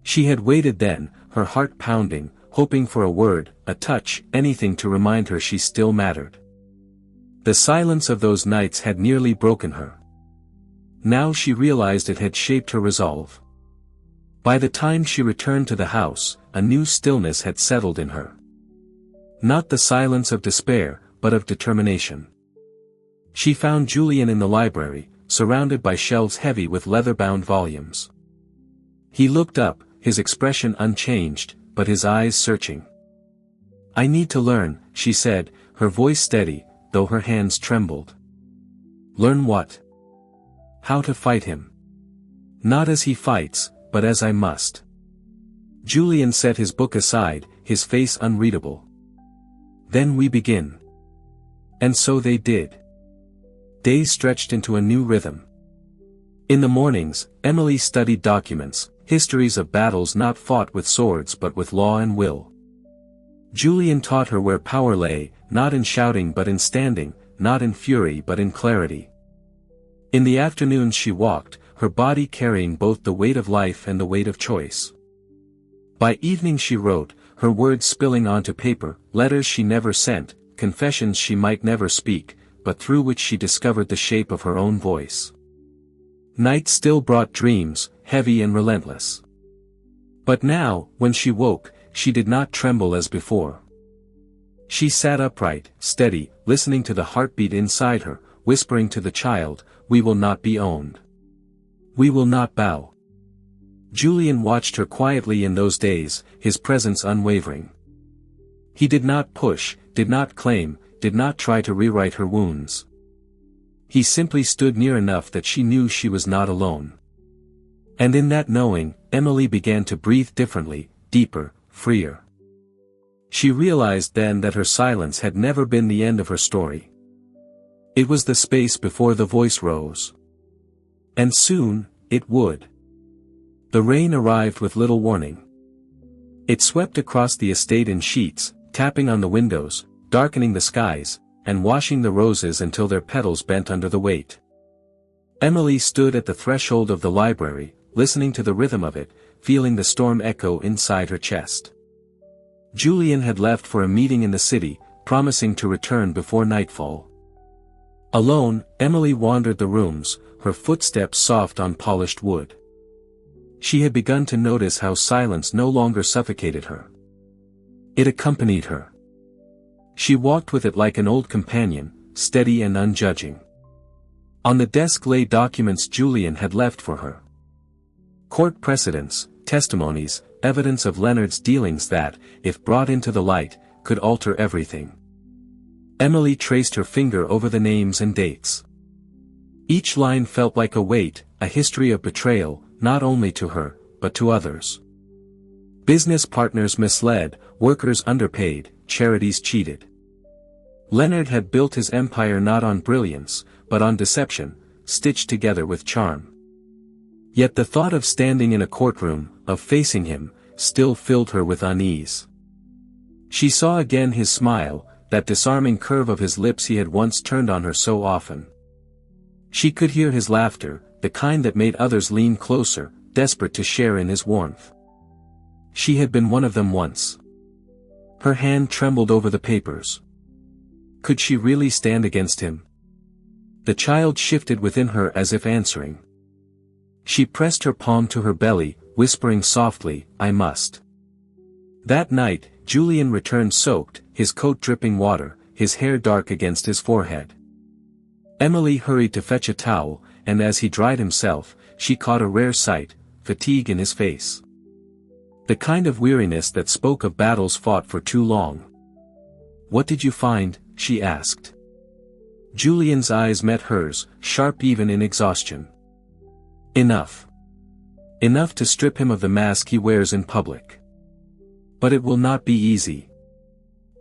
She had waited then, her heart pounding, hoping for a word, a touch, anything to remind her she still mattered. The silence of those nights had nearly broken her. Now she realized it had shaped her resolve. By the time she returned to the house, a new stillness had settled in her. Not the silence of despair, but of determination. She found Julian in the library, surrounded by shelves heavy with leather-bound volumes. He looked up, his expression unchanged, but his eyes searching. "I need to learn," she said, her voice steady, though her hands trembled. "Learn what?" "How to fight him. Not as he fights, but as I must." Julian set his book aside, his face unreadable. "Then we begin." And so they did. Days stretched into a new rhythm. In the mornings, Emily studied documents, histories of battles not fought with swords but with law and will. Julian taught her where power lay, not in shouting but in standing, not in fury but in clarity. In the afternoons she walked, her body carrying both the weight of life and the weight of choice. By evening she wrote, her words spilling onto paper, letters she never sent, confessions she might never speak, but through which she discovered the shape of her own voice. Night still brought dreams, heavy and relentless. But now, when she woke, she did not tremble as before. She sat upright, steady, listening to the heartbeat inside her, whispering to the child, "We will not be owned. We will not bow." Julian watched her quietly in those days, his presence unwavering. He did not push, did not claim, did not try to rewrite her wounds. He simply stood near enough that she knew she was not alone. And in that knowing, Emily began to breathe differently, deeper, freer. She realized then that her silence had never been the end of her story. It was the space before the voice rose. And soon, it would. The rain arrived with little warning. It swept across the estate in sheets, tapping on the windows, darkening the skies, and washing the roses until their petals bent under the weight. Emily stood at the threshold of the library, listening to the rhythm of it, feeling the storm echo inside her chest. Julian had left for a meeting in the city, promising to return before nightfall. Alone, Emily wandered the rooms, her footsteps soft on polished wood. She had begun to notice how silence no longer suffocated her. It accompanied her. She walked with it like an old companion, steady and unjudging. On the desk lay documents Julian had left for her. Court precedents, testimonies, evidence of Leonard's dealings that, if brought into the light, could alter everything. Emily traced her finger over the names and dates. Each line felt like a weight, a history of betrayal, not only to her, but to others. Business partners misled, workers underpaid, charities cheated. Leonard had built his empire not on brilliance, but on deception, stitched together with charm. Yet the thought of standing in a courtroom, of facing him, still filled her with unease. She saw again his smile, that disarming curve of his lips he had once turned on her so often. She could hear his laughter, the kind that made others lean closer, desperate to share in his warmth. She had been one of them once. Her hand trembled over the papers. Could she really stand against him? The child shifted within her as if answering. She pressed her palm to her belly, whispering softly, "I must." That night, Julian returned soaked, his coat dripping water, his hair dark against his forehead. Emily hurried to fetch a towel, and as he dried himself, she caught a rare sight: fatigue in his face. The kind of weariness that spoke of battles fought for too long. "What did you find?" she asked. Julian's eyes met hers, sharp even in exhaustion. "Enough. Enough to strip him of the mask he wears in public. But it will not be easy.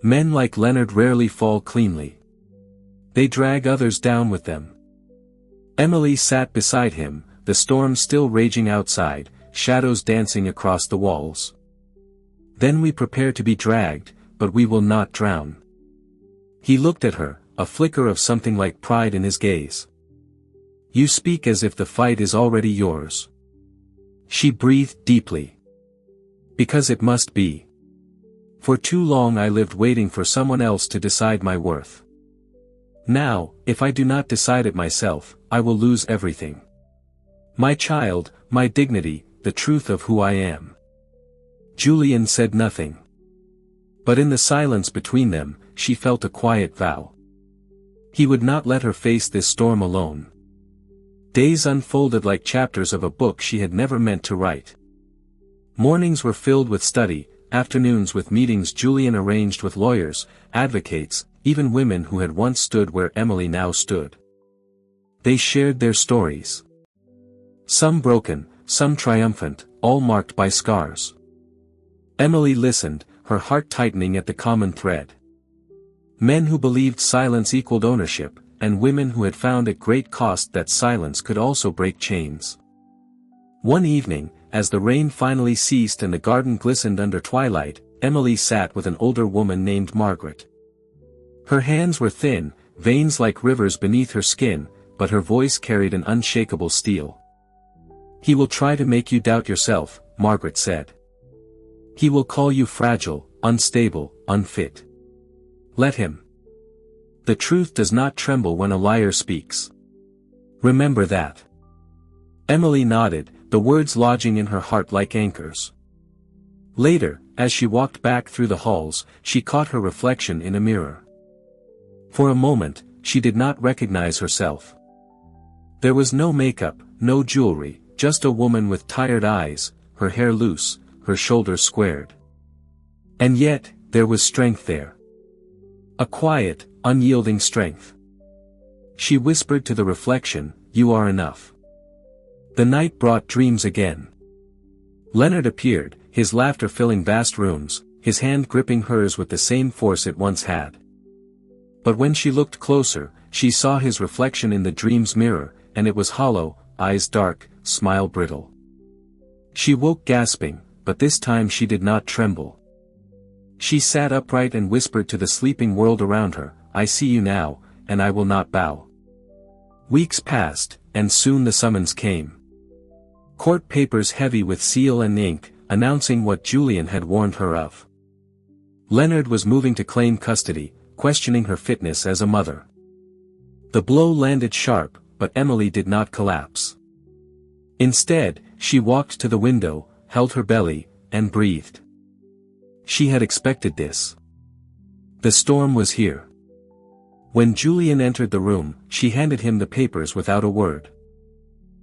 Men like Leonard rarely fall cleanly. They drag others down with them." Emily sat beside him, the storm still raging outside, shadows dancing across the walls. "Then we prepare to be dragged, but we will not drown." He looked at her, a flicker of something like pride in his gaze. "You speak as if the fight is already yours." She breathed deeply. "Because it must be. For too long I lived waiting for someone else to decide my worth. Now, if I do not decide it myself, I will lose everything. My child, my dignity, the truth of who I am." Julian said nothing. But in the silence between them, she felt a quiet vow. He would not let her face this storm alone. Days unfolded like chapters of a book she had never meant to write. Mornings were filled with study, afternoons with meetings Julian arranged with lawyers, advocates, even women who had once stood where Emily now stood. They shared their stories. Some broken, some triumphant, all marked by scars. Emily listened, her heart tightening at the common thread. Men who believed silence equaled ownership, and women who had found at great cost that silence could also break chains. One evening, as the rain finally ceased and the garden glistened under twilight, Emily sat with an older woman named Margaret. Her hands were thin, veins like rivers beneath her skin, but her voice carried an unshakable steel. "He will try to make you doubt yourself," Margaret said. "He will call you fragile, unstable, unfit. Let him. The truth does not tremble when a liar speaks. Remember that." Emily nodded, the words lodging in her heart like anchors. Later, as she walked back through the halls, she caught her reflection in a mirror. For a moment, she did not recognize herself. There was no makeup, no jewelry, just a woman with tired eyes, her hair loose, her shoulders squared. And yet, there was strength there. A quiet, unyielding strength. She whispered to the reflection, "You are enough." The night brought dreams again. Leonard appeared, his laughter filling vast rooms, his hand gripping hers with the same force it once had. But when she looked closer, she saw his reflection in the dream's mirror, and it was hollow, eyes dark, smile brittle. She woke gasping, but this time she did not tremble. She sat upright and whispered to the sleeping world around her, "I see you now, and I will not bow." Weeks passed, and soon the summons came. Court papers heavy with seal and ink, announcing what Julian had warned her of. Leonard was moving to claim custody, questioning her fitness as a mother. The blow landed sharp, but Emily did not collapse. Instead, she walked to the window, held her belly, and breathed. She had expected this. The storm was here. When Julian entered the room, she handed him the papers without a word.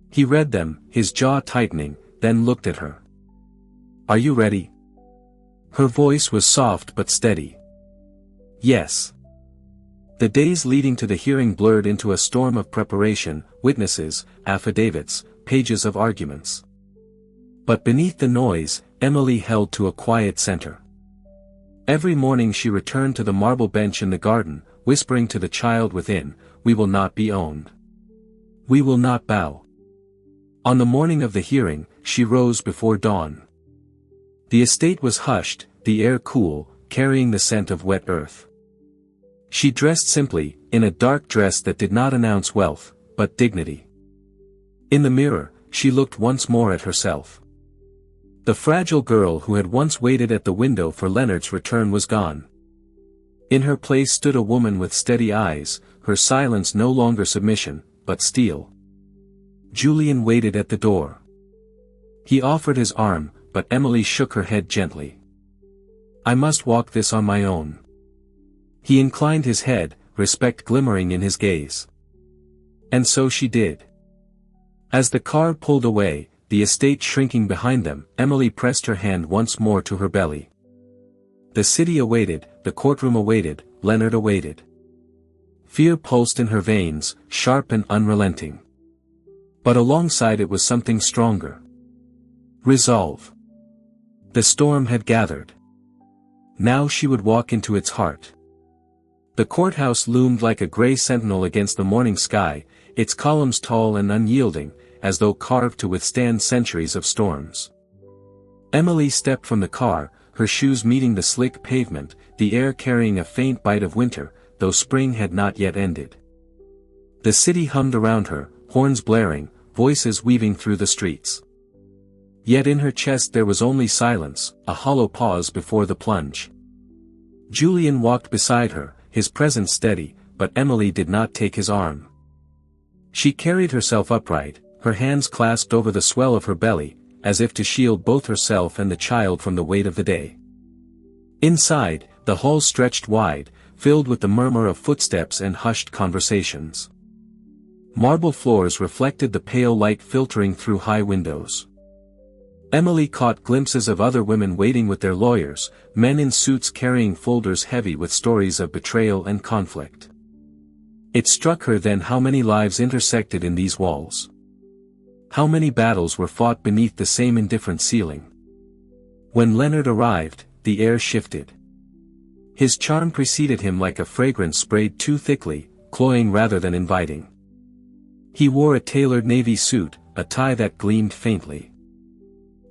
He read them, his jaw tightening, then looked at her. "Are you ready?" Her voice was soft but steady. "Yes." The days leading to the hearing blurred into a storm of preparation, witnesses, affidavits, pages of arguments. But beneath the noise, Emily held to a quiet center. Every morning she returned to the marble bench in the garden, whispering to the child within, "We will not be owned. We will not bow." On the morning of the hearing, she rose before dawn. The estate was hushed, the air cool, carrying the scent of wet earth. She dressed simply, in a dark dress that did not announce wealth, but dignity. In the mirror, she looked once more at herself. The fragile girl who had once waited at the window for Leonard's return was gone. In her place stood a woman with steady eyes, her silence no longer submission, but steel. Julian waited at the door. He offered his arm, but Emily shook her head gently. "I must walk this on my own." He inclined his head, respect glimmering in his gaze. And so she did. As the car pulled away, the estate shrinking behind them, Emily pressed her hand once more to her belly. The city awaited, the courtroom awaited, Leonard awaited. Fear pulsed in her veins, sharp and unrelenting. But alongside it was something stronger. Resolve. The storm had gathered. Now she would walk into its heart. The courthouse loomed like a gray sentinel against the morning sky, its columns tall and unyielding, as though carved to withstand centuries of storms. Emily stepped from the car, her shoes meeting the slick pavement, the air carrying a faint bite of winter, though spring had not yet ended. The city hummed around her, horns blaring, voices weaving through the streets. Yet in her chest there was only silence, a hollow pause before the plunge. Julian walked beside her, his presence steady, but Emily did not take his arm. She carried herself upright, her hands clasped over the swell of her belly, as if to shield both herself and the child from the weight of the day. Inside, the hall stretched wide, filled with the murmur of footsteps and hushed conversations. Marble floors reflected the pale light filtering through high windows. Emily caught glimpses of other women waiting with their lawyers, men in suits carrying folders heavy with stories of betrayal and conflict. It struck her then how many lives intersected in these walls. How many battles were fought beneath the same indifferent ceiling. When Leonard arrived, the air shifted. His charm preceded him like a fragrance sprayed too thickly, cloying rather than inviting. He wore a tailored navy suit, a tie that gleamed faintly.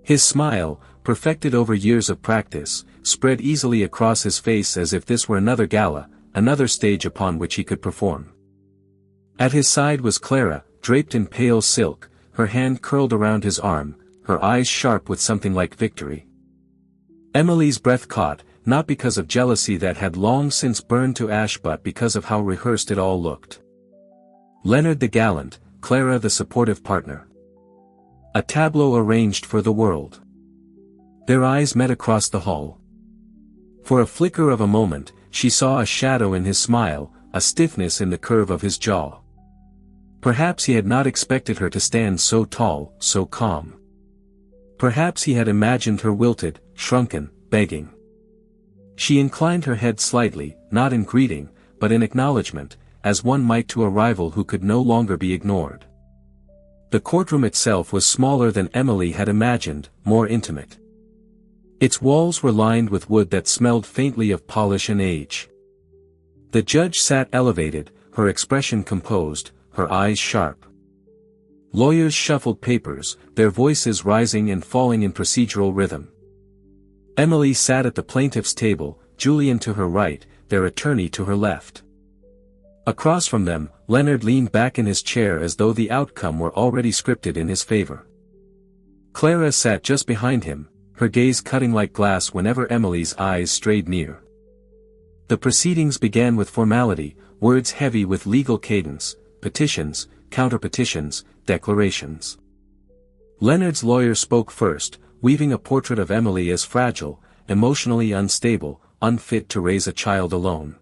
His smile, perfected over years of practice, spread easily across his face as if this were another gala, another stage upon which he could perform. At his side was Clara, draped in pale silk, her hand curled around his arm, her eyes sharp with something like victory. Emily's breath caught, not because of jealousy that had long since burned to ash but because of how rehearsed it all looked. Leonard the gallant, Clara the supportive partner. A tableau arranged for the world. Their eyes met across the hall. For a flicker of a moment, she saw a shadow in his smile, a stiffness in the curve of his jaw. Perhaps he had not expected her to stand so tall, so calm. Perhaps he had imagined her wilted, shrunken, begging. She inclined her head slightly, not in greeting, but in acknowledgement, as one might to a rival who could no longer be ignored. The courtroom itself was smaller than Emily had imagined, more intimate. Its walls were lined with wood that smelled faintly of polish and age. The judge sat elevated, her expression composed, her eyes sharp. Lawyers shuffled papers, their voices rising and falling in procedural rhythm. Emily sat at the plaintiff's table, Julian to her right, their attorney to her left. Across from them, Leonard leaned back in his chair as though the outcome were already scripted in his favor. Clara sat just behind him, her gaze cutting like glass whenever Emily's eyes strayed near. The proceedings began with formality, words heavy with legal cadence, petitions, counter-petitions, declarations. Leonard's lawyer spoke first, weaving a portrait of Emily as fragile, emotionally unstable, unfit to raise a child alone.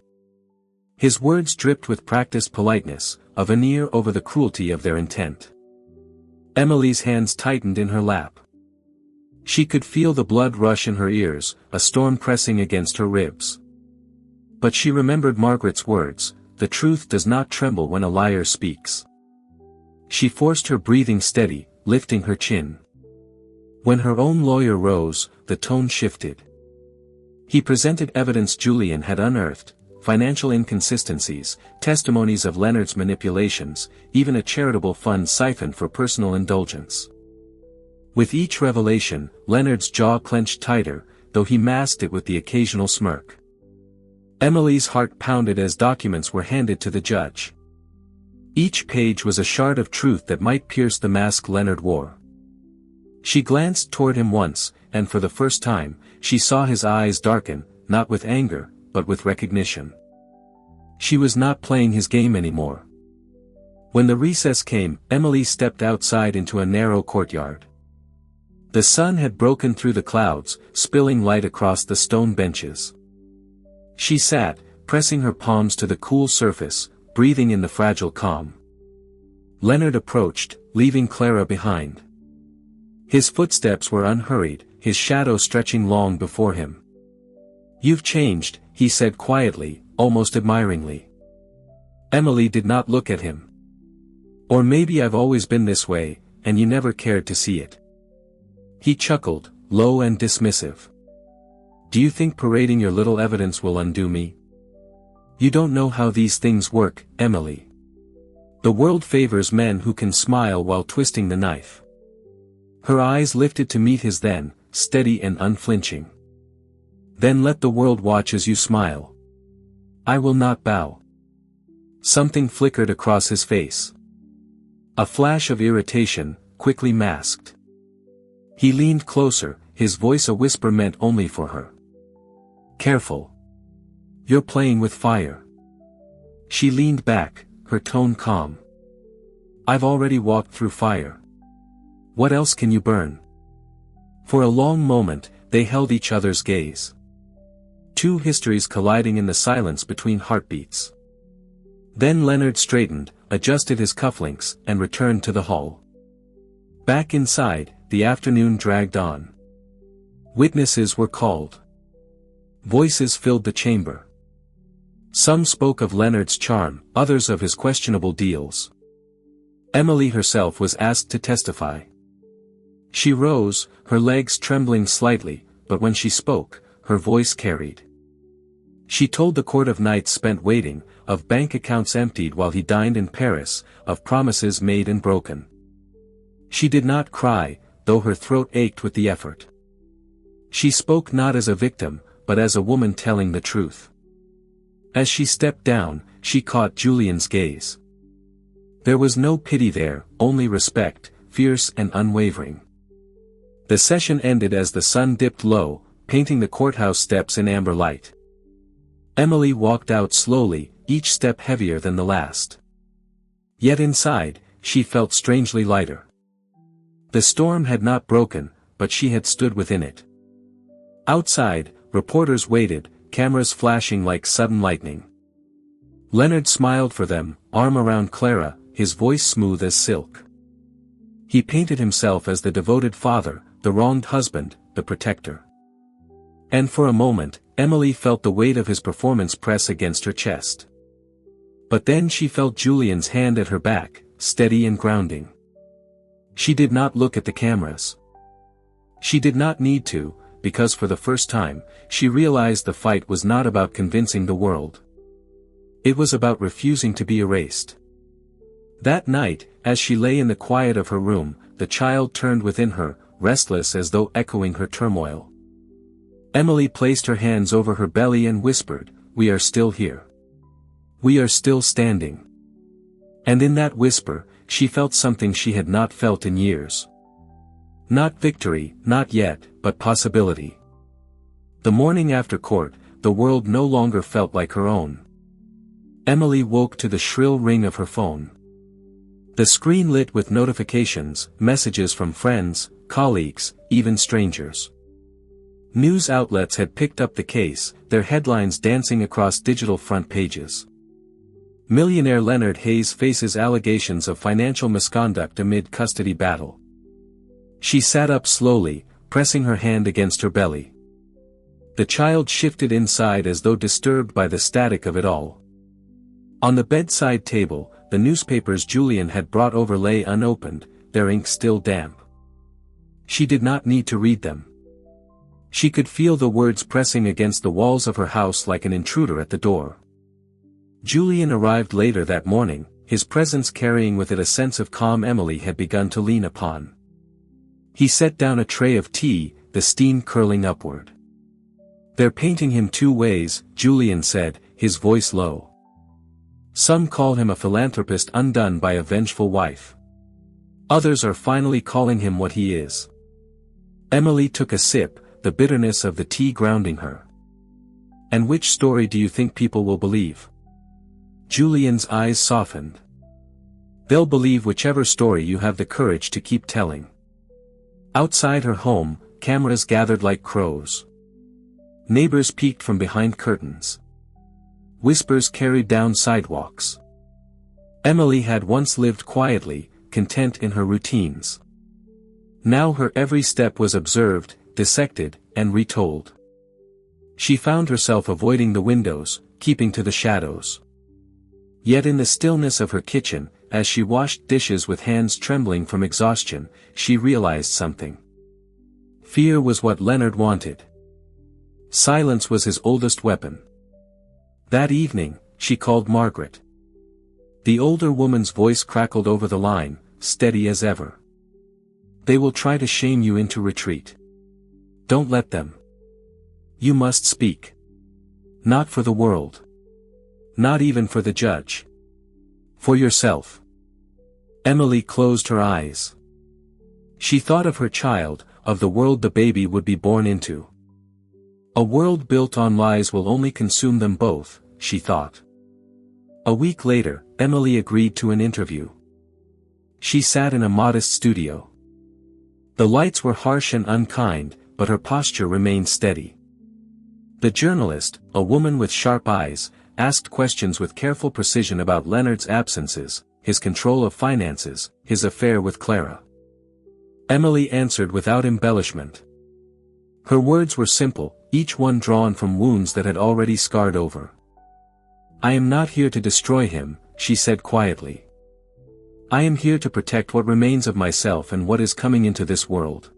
His words dripped with practiced politeness, a veneer over the cruelty of their intent. Emily's hands tightened in her lap. She could feel the blood rush in her ears, a storm pressing against her ribs. But she remembered Margaret's words, "The truth does not tremble when a liar speaks." She forced her breathing steady, lifting her chin. When her own lawyer rose, the tone shifted. He presented evidence Julian had unearthed, financial inconsistencies, testimonies of Leonard's manipulations, even a charitable fund siphoned for personal indulgence. With each revelation, Leonard's jaw clenched tighter, though he masked it with the occasional smirk. Emily's heart pounded as documents were handed to the judge. Each page was a shard of truth that might pierce the mask Leonard wore. She glanced toward him once, and for the first time, she saw his eyes darken, not with anger, but with recognition. She was not playing his game anymore. When the recess came, Emily stepped outside into a narrow courtyard. The sun had broken through the clouds, spilling light across the stone benches. She sat, pressing her palms to the cool surface, breathing in the fragile calm. Leonard approached, leaving Clara behind. His footsteps were unhurried, his shadow stretching long before him. "You've changed," he said quietly, almost admiringly. Emily did not look at him. "Or maybe I've always been this way, and you never cared to see it." He chuckled, low and dismissive. "Do you think parading your little evidence will undo me? You don't know how these things work, Emily. The world favors men who can smile while twisting the knife." Her eyes lifted to meet his then, steady and unflinching. "Then let the world watch as you smile. I will not bow." Something flickered across his face. A flash of irritation, quickly masked. He leaned closer, his voice a whisper meant only for her. "Careful. You're playing with fire." She leaned back, her tone calm. "I've already walked through fire. What else can you burn?" For a long moment, they held each other's gaze. Two histories colliding in the silence between heartbeats. Then Leonard straightened, adjusted his cufflinks, and returned to the hall. Back inside, the afternoon dragged on. Witnesses were called. Voices filled the chamber. Some spoke of Leonard's charm, others of his questionable deals. Emily herself was asked to testify. She rose, her legs trembling slightly, but when she spoke, her voice carried. She told the court of nights spent waiting, of bank accounts emptied while he dined in Paris, of promises made and broken. She did not cry, though her throat ached with the effort. She spoke not as a victim, but as a woman telling the truth. As she stepped down, she caught Julian's gaze. There was no pity there, only respect, fierce and unwavering. The session ended as the sun dipped low, painting the courthouse steps in amber light. Emily walked out slowly, each step heavier than the last. Yet inside, she felt strangely lighter. The storm had not broken, but she had stood within it. Outside, reporters waited, cameras flashing like sudden lightning. Leonard smiled for them, arm around Clara, his voice smooth as silk. He painted himself as the devoted father, the wronged husband, the protector. And for a moment, Emily felt the weight of his performance press against her chest. But then she felt Julian's hand at her back, steady and grounding. She did not look at the cameras. She did not need to, because for the first time, she realized the fight was not about convincing the world. It was about refusing to be erased. That night, as she lay in the quiet of her room, the child turned within her, restless as though echoing her turmoil. Emily placed her hands over her belly and whispered, "We are still here. We are still standing." And in that whisper, she felt something she had not felt in years. Not victory, not yet, but possibility. The morning after court, the world no longer felt like her own. Emily woke to the shrill ring of her phone. The screen lit with notifications, messages from friends, colleagues, even strangers. News outlets had picked up the case, their headlines dancing across digital front pages. Millionaire Leonard Hayes faces allegations of financial misconduct amid custody battle. She sat up slowly, pressing her hand against her belly. The child shifted inside as though disturbed by the static of it all. On the bedside table, the newspapers Julian had brought over lay unopened, their ink still damp. She did not need to read them. She could feel the words pressing against the walls of her house like an intruder at the door. Julian arrived later that morning, his presence carrying with it a sense of calm Emily had begun to lean upon. He set down a tray of tea, the steam curling upward. "They're painting him two ways," Julian said, his voice low. "Some call him a philanthropist undone by a vengeful wife. Others are finally calling him what he is." Emily took a sip, the bitterness of the tea grounding her. "And which story do you think people will believe?" Julian's eyes softened. They'll believe whichever story you have the courage to keep telling. Outside her home, cameras gathered like crows. Neighbors peeked from behind curtains. Whispers carried down sidewalks. Emily had once lived quietly, content in her routines. Now her every step was observed, dissected, and retold. She found herself avoiding the windows, keeping to the shadows. Yet in the stillness of her kitchen, as she washed dishes with hands trembling from exhaustion, she realized something. Fear was what Leonard wanted. Silence was his oldest weapon. That evening, she called Margaret. The older woman's voice crackled over the line, steady as ever. They will try to shame you into retreat. Don't let them. You must speak. Not for the world. Not even for the judge. For yourself. Emily closed her eyes. She thought of her child, of the world the baby would be born into. A world built on lies will only consume them both, she thought. A week later, Emily agreed to an interview. She sat in a modest studio. The lights were harsh and unkind, but her posture remained steady. The journalist, a woman with sharp eyes, asked questions with careful precision about Leonard's absences, his control of finances, his affair with Clara. Emily answered without embellishment. Her words were simple, each one drawn from wounds that had already scarred over. I am not here to destroy him, she said quietly. I am here to protect what remains of myself and what is coming into this world.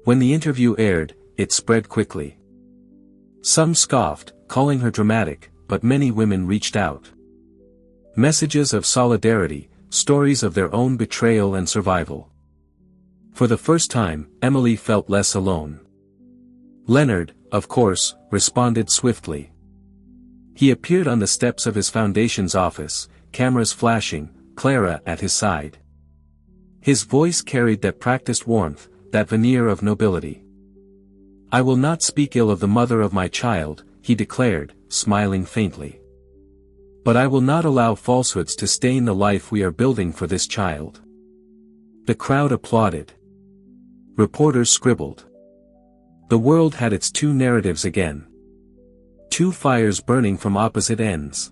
When the interview aired, it spread quickly. Some scoffed, calling her dramatic, but many women reached out. Messages of solidarity, stories of their own betrayal and survival. For the first time, Emily felt less alone. Leonard, of course, responded swiftly. He appeared on the steps of his foundation's office, cameras flashing, Clara at his side. His voice carried that practiced warmth, that veneer of nobility. I will not speak ill of the mother of my child, he declared, smiling faintly. But I will not allow falsehoods to stain the life we are building for this child. The crowd applauded. Reporters scribbled. The world had its two narratives again. Two fires burning from opposite ends.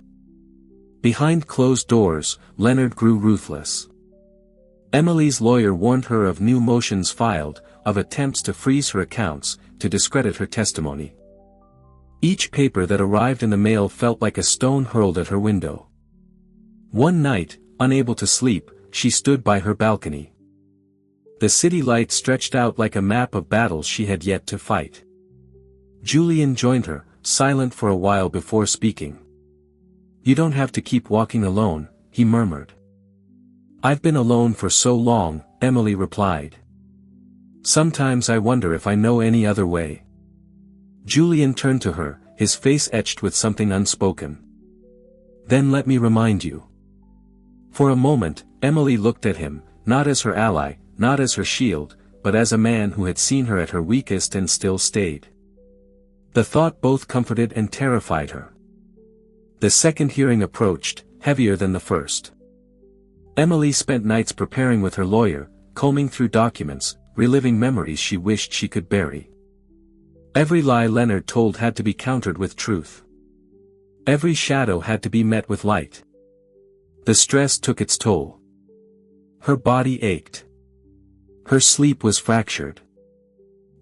Behind closed doors, Leonard grew ruthless. Emily's lawyer warned her of new motions filed, of attempts to freeze her accounts, to discredit her testimony. Each paper that arrived in the mail felt like a stone hurled at her window. One night, unable to sleep, she stood by her balcony. The city light stretched out like a map of battles she had yet to fight. Julian joined her, silent for a while before speaking. You don't have to keep walking alone, he murmured. I've been alone for so long, Emily replied. Sometimes I wonder if I know any other way. Julian turned to her, his face etched with something unspoken. Then let me remind you. For a moment, Emily looked at him, not as her ally, not as her shield, but as a man who had seen her at her weakest and still stayed. The thought both comforted and terrified her. The second hearing approached, heavier than the first. Emily spent nights preparing with her lawyer, combing through documents, reliving memories she wished she could bury. Every lie Leonard told had to be countered with truth. Every shadow had to be met with light. The stress took its toll. Her body ached. Her sleep was fractured.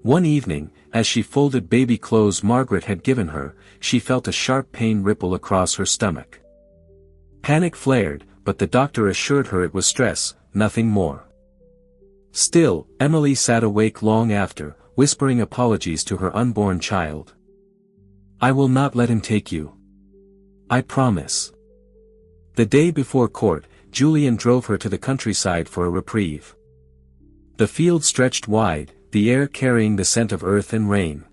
One evening, as she folded baby clothes Margaret had given her, she felt a sharp pain ripple across her stomach. Panic flared, but the doctor assured her it was stress, nothing more. Still, Emily sat awake long after, whispering apologies to her unborn child. I will not let him take you. I promise. The day before court, Julian drove her to the countryside for a reprieve. The field stretched wide, the air carrying the scent of earth and rain.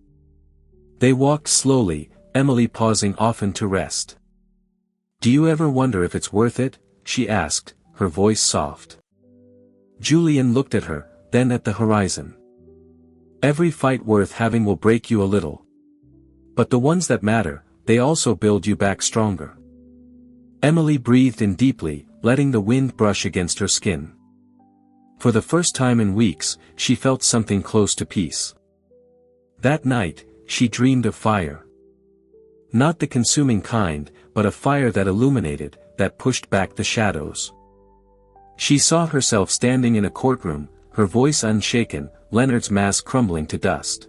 They walked slowly, Emily pausing often to rest. Do you ever wonder if it's worth it? She asked, her voice soft. Julian looked at her, then at the horizon. Every fight worth having will break you a little. But the ones that matter, they also build you back stronger. Emily breathed in deeply, letting the wind brush against her skin. For the first time in weeks, she felt something close to peace. That night, she dreamed of fire. Not the consuming kind, but a fire that illuminated, that pushed back the shadows. She saw herself standing in a courtroom, her voice unshaken, Leonard's mask crumbling to dust.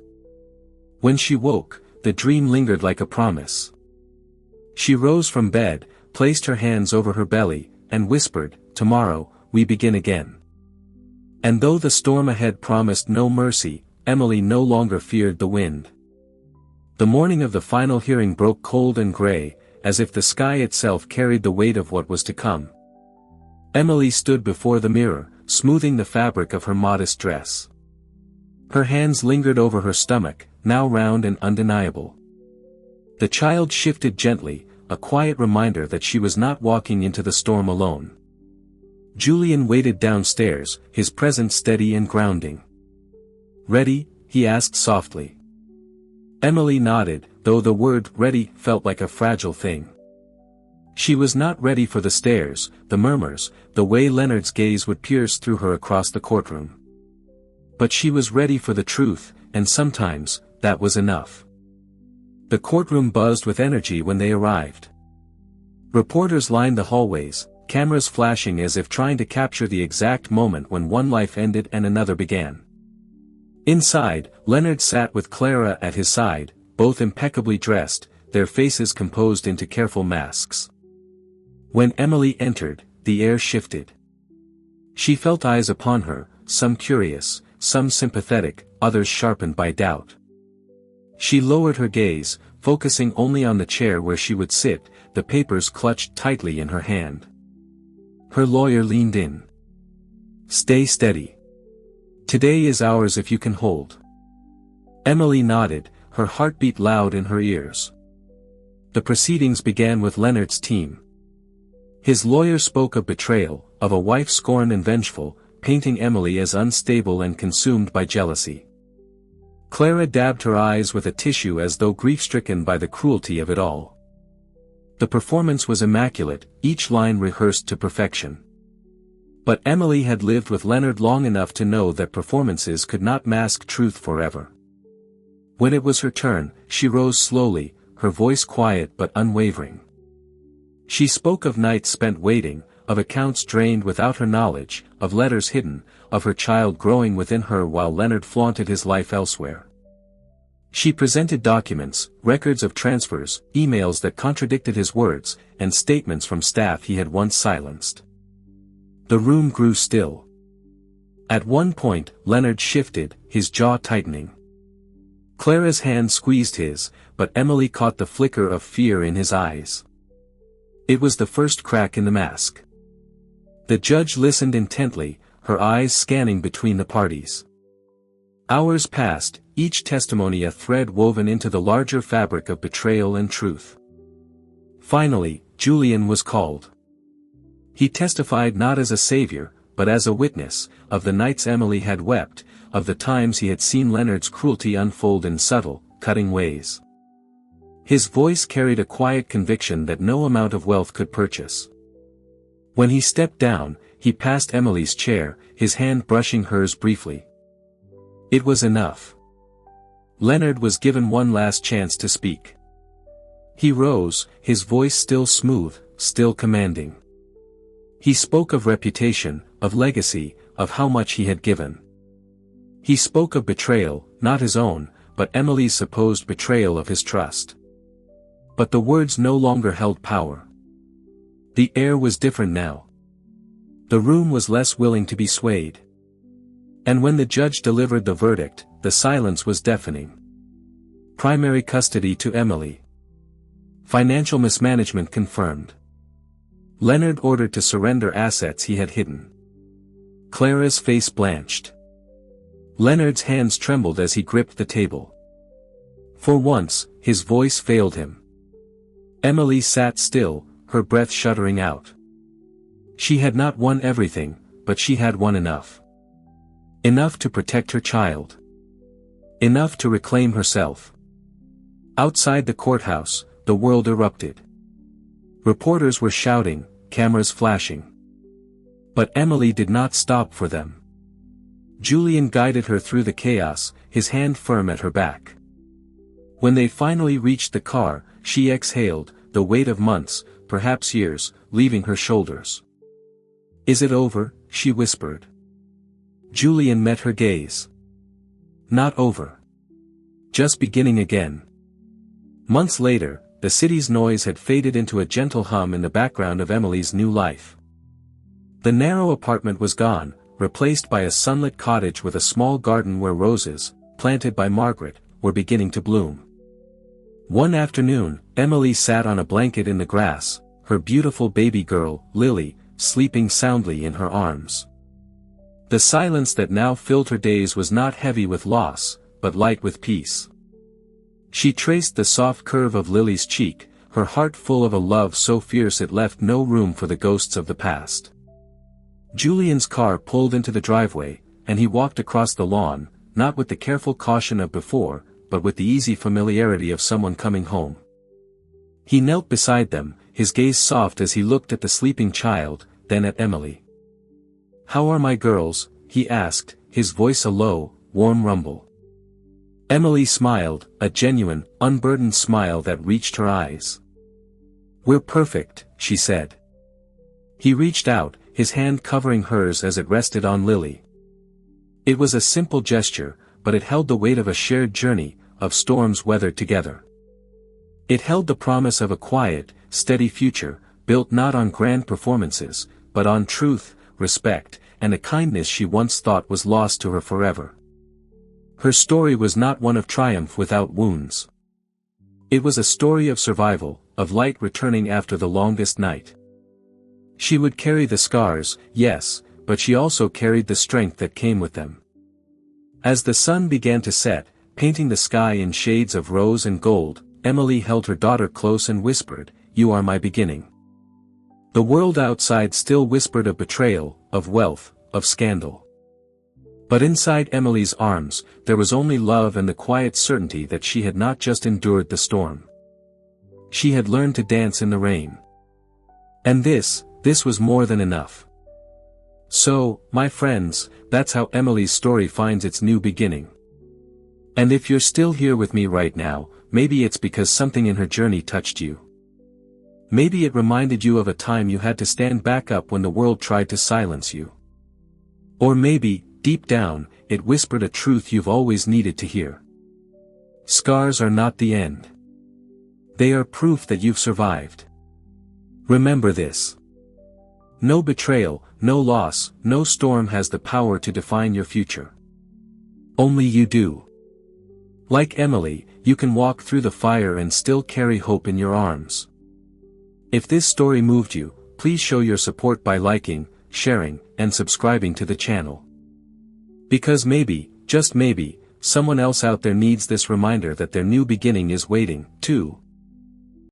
When she woke, the dream lingered like a promise. She rose from bed, placed her hands over her belly, and whispered, "Tomorrow, we begin again." And though the storm ahead promised no mercy, Emily no longer feared the wind. The morning of the final hearing broke cold and gray, as if the sky itself carried the weight of what was to come. Emily stood before the mirror, smoothing the fabric of her modest dress. Her hands lingered over her stomach, now round and undeniable. The child shifted gently, a quiet reminder that she was not walking into the storm alone. Julian waited downstairs, his presence steady and grounding. "Ready?" he asked softly. Emily nodded, though the word "ready" felt like a fragile thing. She was not ready for the stares, the murmurs, the way Leonard's gaze would pierce through her across the courtroom. But she was ready for the truth, and sometimes, that was enough. The courtroom buzzed with energy when they arrived. Reporters lined the hallways, cameras flashing as if trying to capture the exact moment when one life ended and another began. Inside, Leonard sat with Clara at his side, both impeccably dressed, their faces composed into careful masks. When Emily entered, the air shifted. She felt eyes upon her, some curious, some sympathetic, others sharpened by doubt. She lowered her gaze, focusing only on the chair where she would sit, the papers clutched tightly in her hand. Her lawyer leaned in. "Stay steady. Today is ours if you can hold." Emily nodded, her heart beat loud in her ears. The proceedings began with Leonard's team. His lawyer spoke of betrayal, of a wife scorned and vengeful, painting Emily as unstable and consumed by jealousy. Clara dabbed her eyes with a tissue as though grief-stricken by the cruelty of it all. The performance was immaculate, each line rehearsed to perfection. But Emily had lived with Leonard long enough to know that performances could not mask truth forever. When it was her turn, she rose slowly, her voice quiet but unwavering. She spoke of nights spent waiting, of accounts drained without her knowledge, of letters hidden, of her child growing within her while Leonard flaunted his life elsewhere. She presented documents, records of transfers, emails that contradicted his words, and statements from staff he had once silenced. The room grew still. At one point, Leonard shifted, his jaw tightening. Clara's hand squeezed his, but Emily caught the flicker of fear in his eyes. It was the first crack in the mask. The judge listened intently, her eyes scanning between the parties. Hours passed, each testimony a thread woven into the larger fabric of betrayal and truth. Finally, Julian was called. He testified not as a savior, but as a witness, of the nights Emily had wept, of the times he had seen Leonard's cruelty unfold in subtle, cutting ways. His voice carried a quiet conviction that no amount of wealth could purchase. When he stepped down, he passed Emily's chair, his hand brushing hers briefly. It was enough. Leonard was given one last chance to speak. He rose, his voice still smooth, still commanding. He spoke of reputation, of legacy, of how much he had given. He spoke of betrayal, not his own, but Emily's supposed betrayal of his trust. But the words no longer held power. The air was different now. The room was less willing to be swayed. And when the judge delivered the verdict, the silence was deafening. Primary custody to Emily. Financial mismanagement confirmed. Leonard ordered to surrender assets he had hidden. Clara's face blanched. Leonard's hands trembled as he gripped the table. For once, his voice failed him. Emily sat still, her breath shuddering out. She had not won everything, but she had won enough. Enough to protect her child. Enough to reclaim herself. Outside the courthouse, the world erupted. Reporters were shouting, cameras flashing. But Emily did not stop for them. Julian guided her through the chaos, his hand firm at her back. When they finally reached the car, she exhaled, the weight of months, perhaps years, leaving her shoulders. "Is it over?" she whispered. Julian met her gaze. "Not over. Just beginning again." Months later, the city's noise had faded into a gentle hum in the background of Emily's new life. The narrow apartment was gone, replaced by a sunlit cottage with a small garden where roses, planted by Margaret, were beginning to bloom. One afternoon, Emily sat on a blanket in the grass, her beautiful baby girl, Lily, sleeping soundly in her arms. The silence that now filled her days was not heavy with loss, but light with peace. She traced the soft curve of Lily's cheek, her heart full of a love so fierce it left no room for the ghosts of the past. Julian's car pulled into the driveway, and he walked across the lawn, not with the careful caution of before, but with the easy familiarity of someone coming home. He knelt beside them, his gaze soft as he looked at the sleeping child, then at Emily. "How are my girls?" he asked, his voice a low, warm rumble. Emily smiled, a genuine, unburdened smile that reached her eyes. "We're perfect," she said. He reached out, his hand covering hers as it rested on Lily. It was a simple gesture, but it held the weight of a shared journey, of storms weathered together. It held the promise of a quiet, steady future, built not on grand performances, but on truth, respect, and a kindness she once thought was lost to her forever. Her story was not one of triumph without wounds. It was a story of survival, of light returning after the longest night. She would carry the scars, yes, but she also carried the strength that came with them. As the sun began to set, painting the sky in shades of rose and gold, Emily held her daughter close and whispered, "You are my beginning." The world outside still whispered of betrayal, of wealth, of scandal. But inside Emily's arms, there was only love and the quiet certainty that she had not just endured the storm. She had learned to dance in the rain. And this was more than enough. So, my friends, that's how Emily's story finds its new beginning. And if you're still here with me right now, maybe it's because something in her journey touched you. Maybe it reminded you of a time you had to stand back up when the world tried to silence you. Or maybe, deep down, it whispered a truth you've always needed to hear. Scars are not the end. They are proof that you've survived. Remember this. No betrayal, no loss, no storm has the power to define your future. Only you do. Like Emily, you can walk through the fire and still carry hope in your arms. If this story moved you, please show your support by liking, sharing, and subscribing to the channel. Because maybe, just maybe, someone else out there needs this reminder that their new beginning is waiting, too.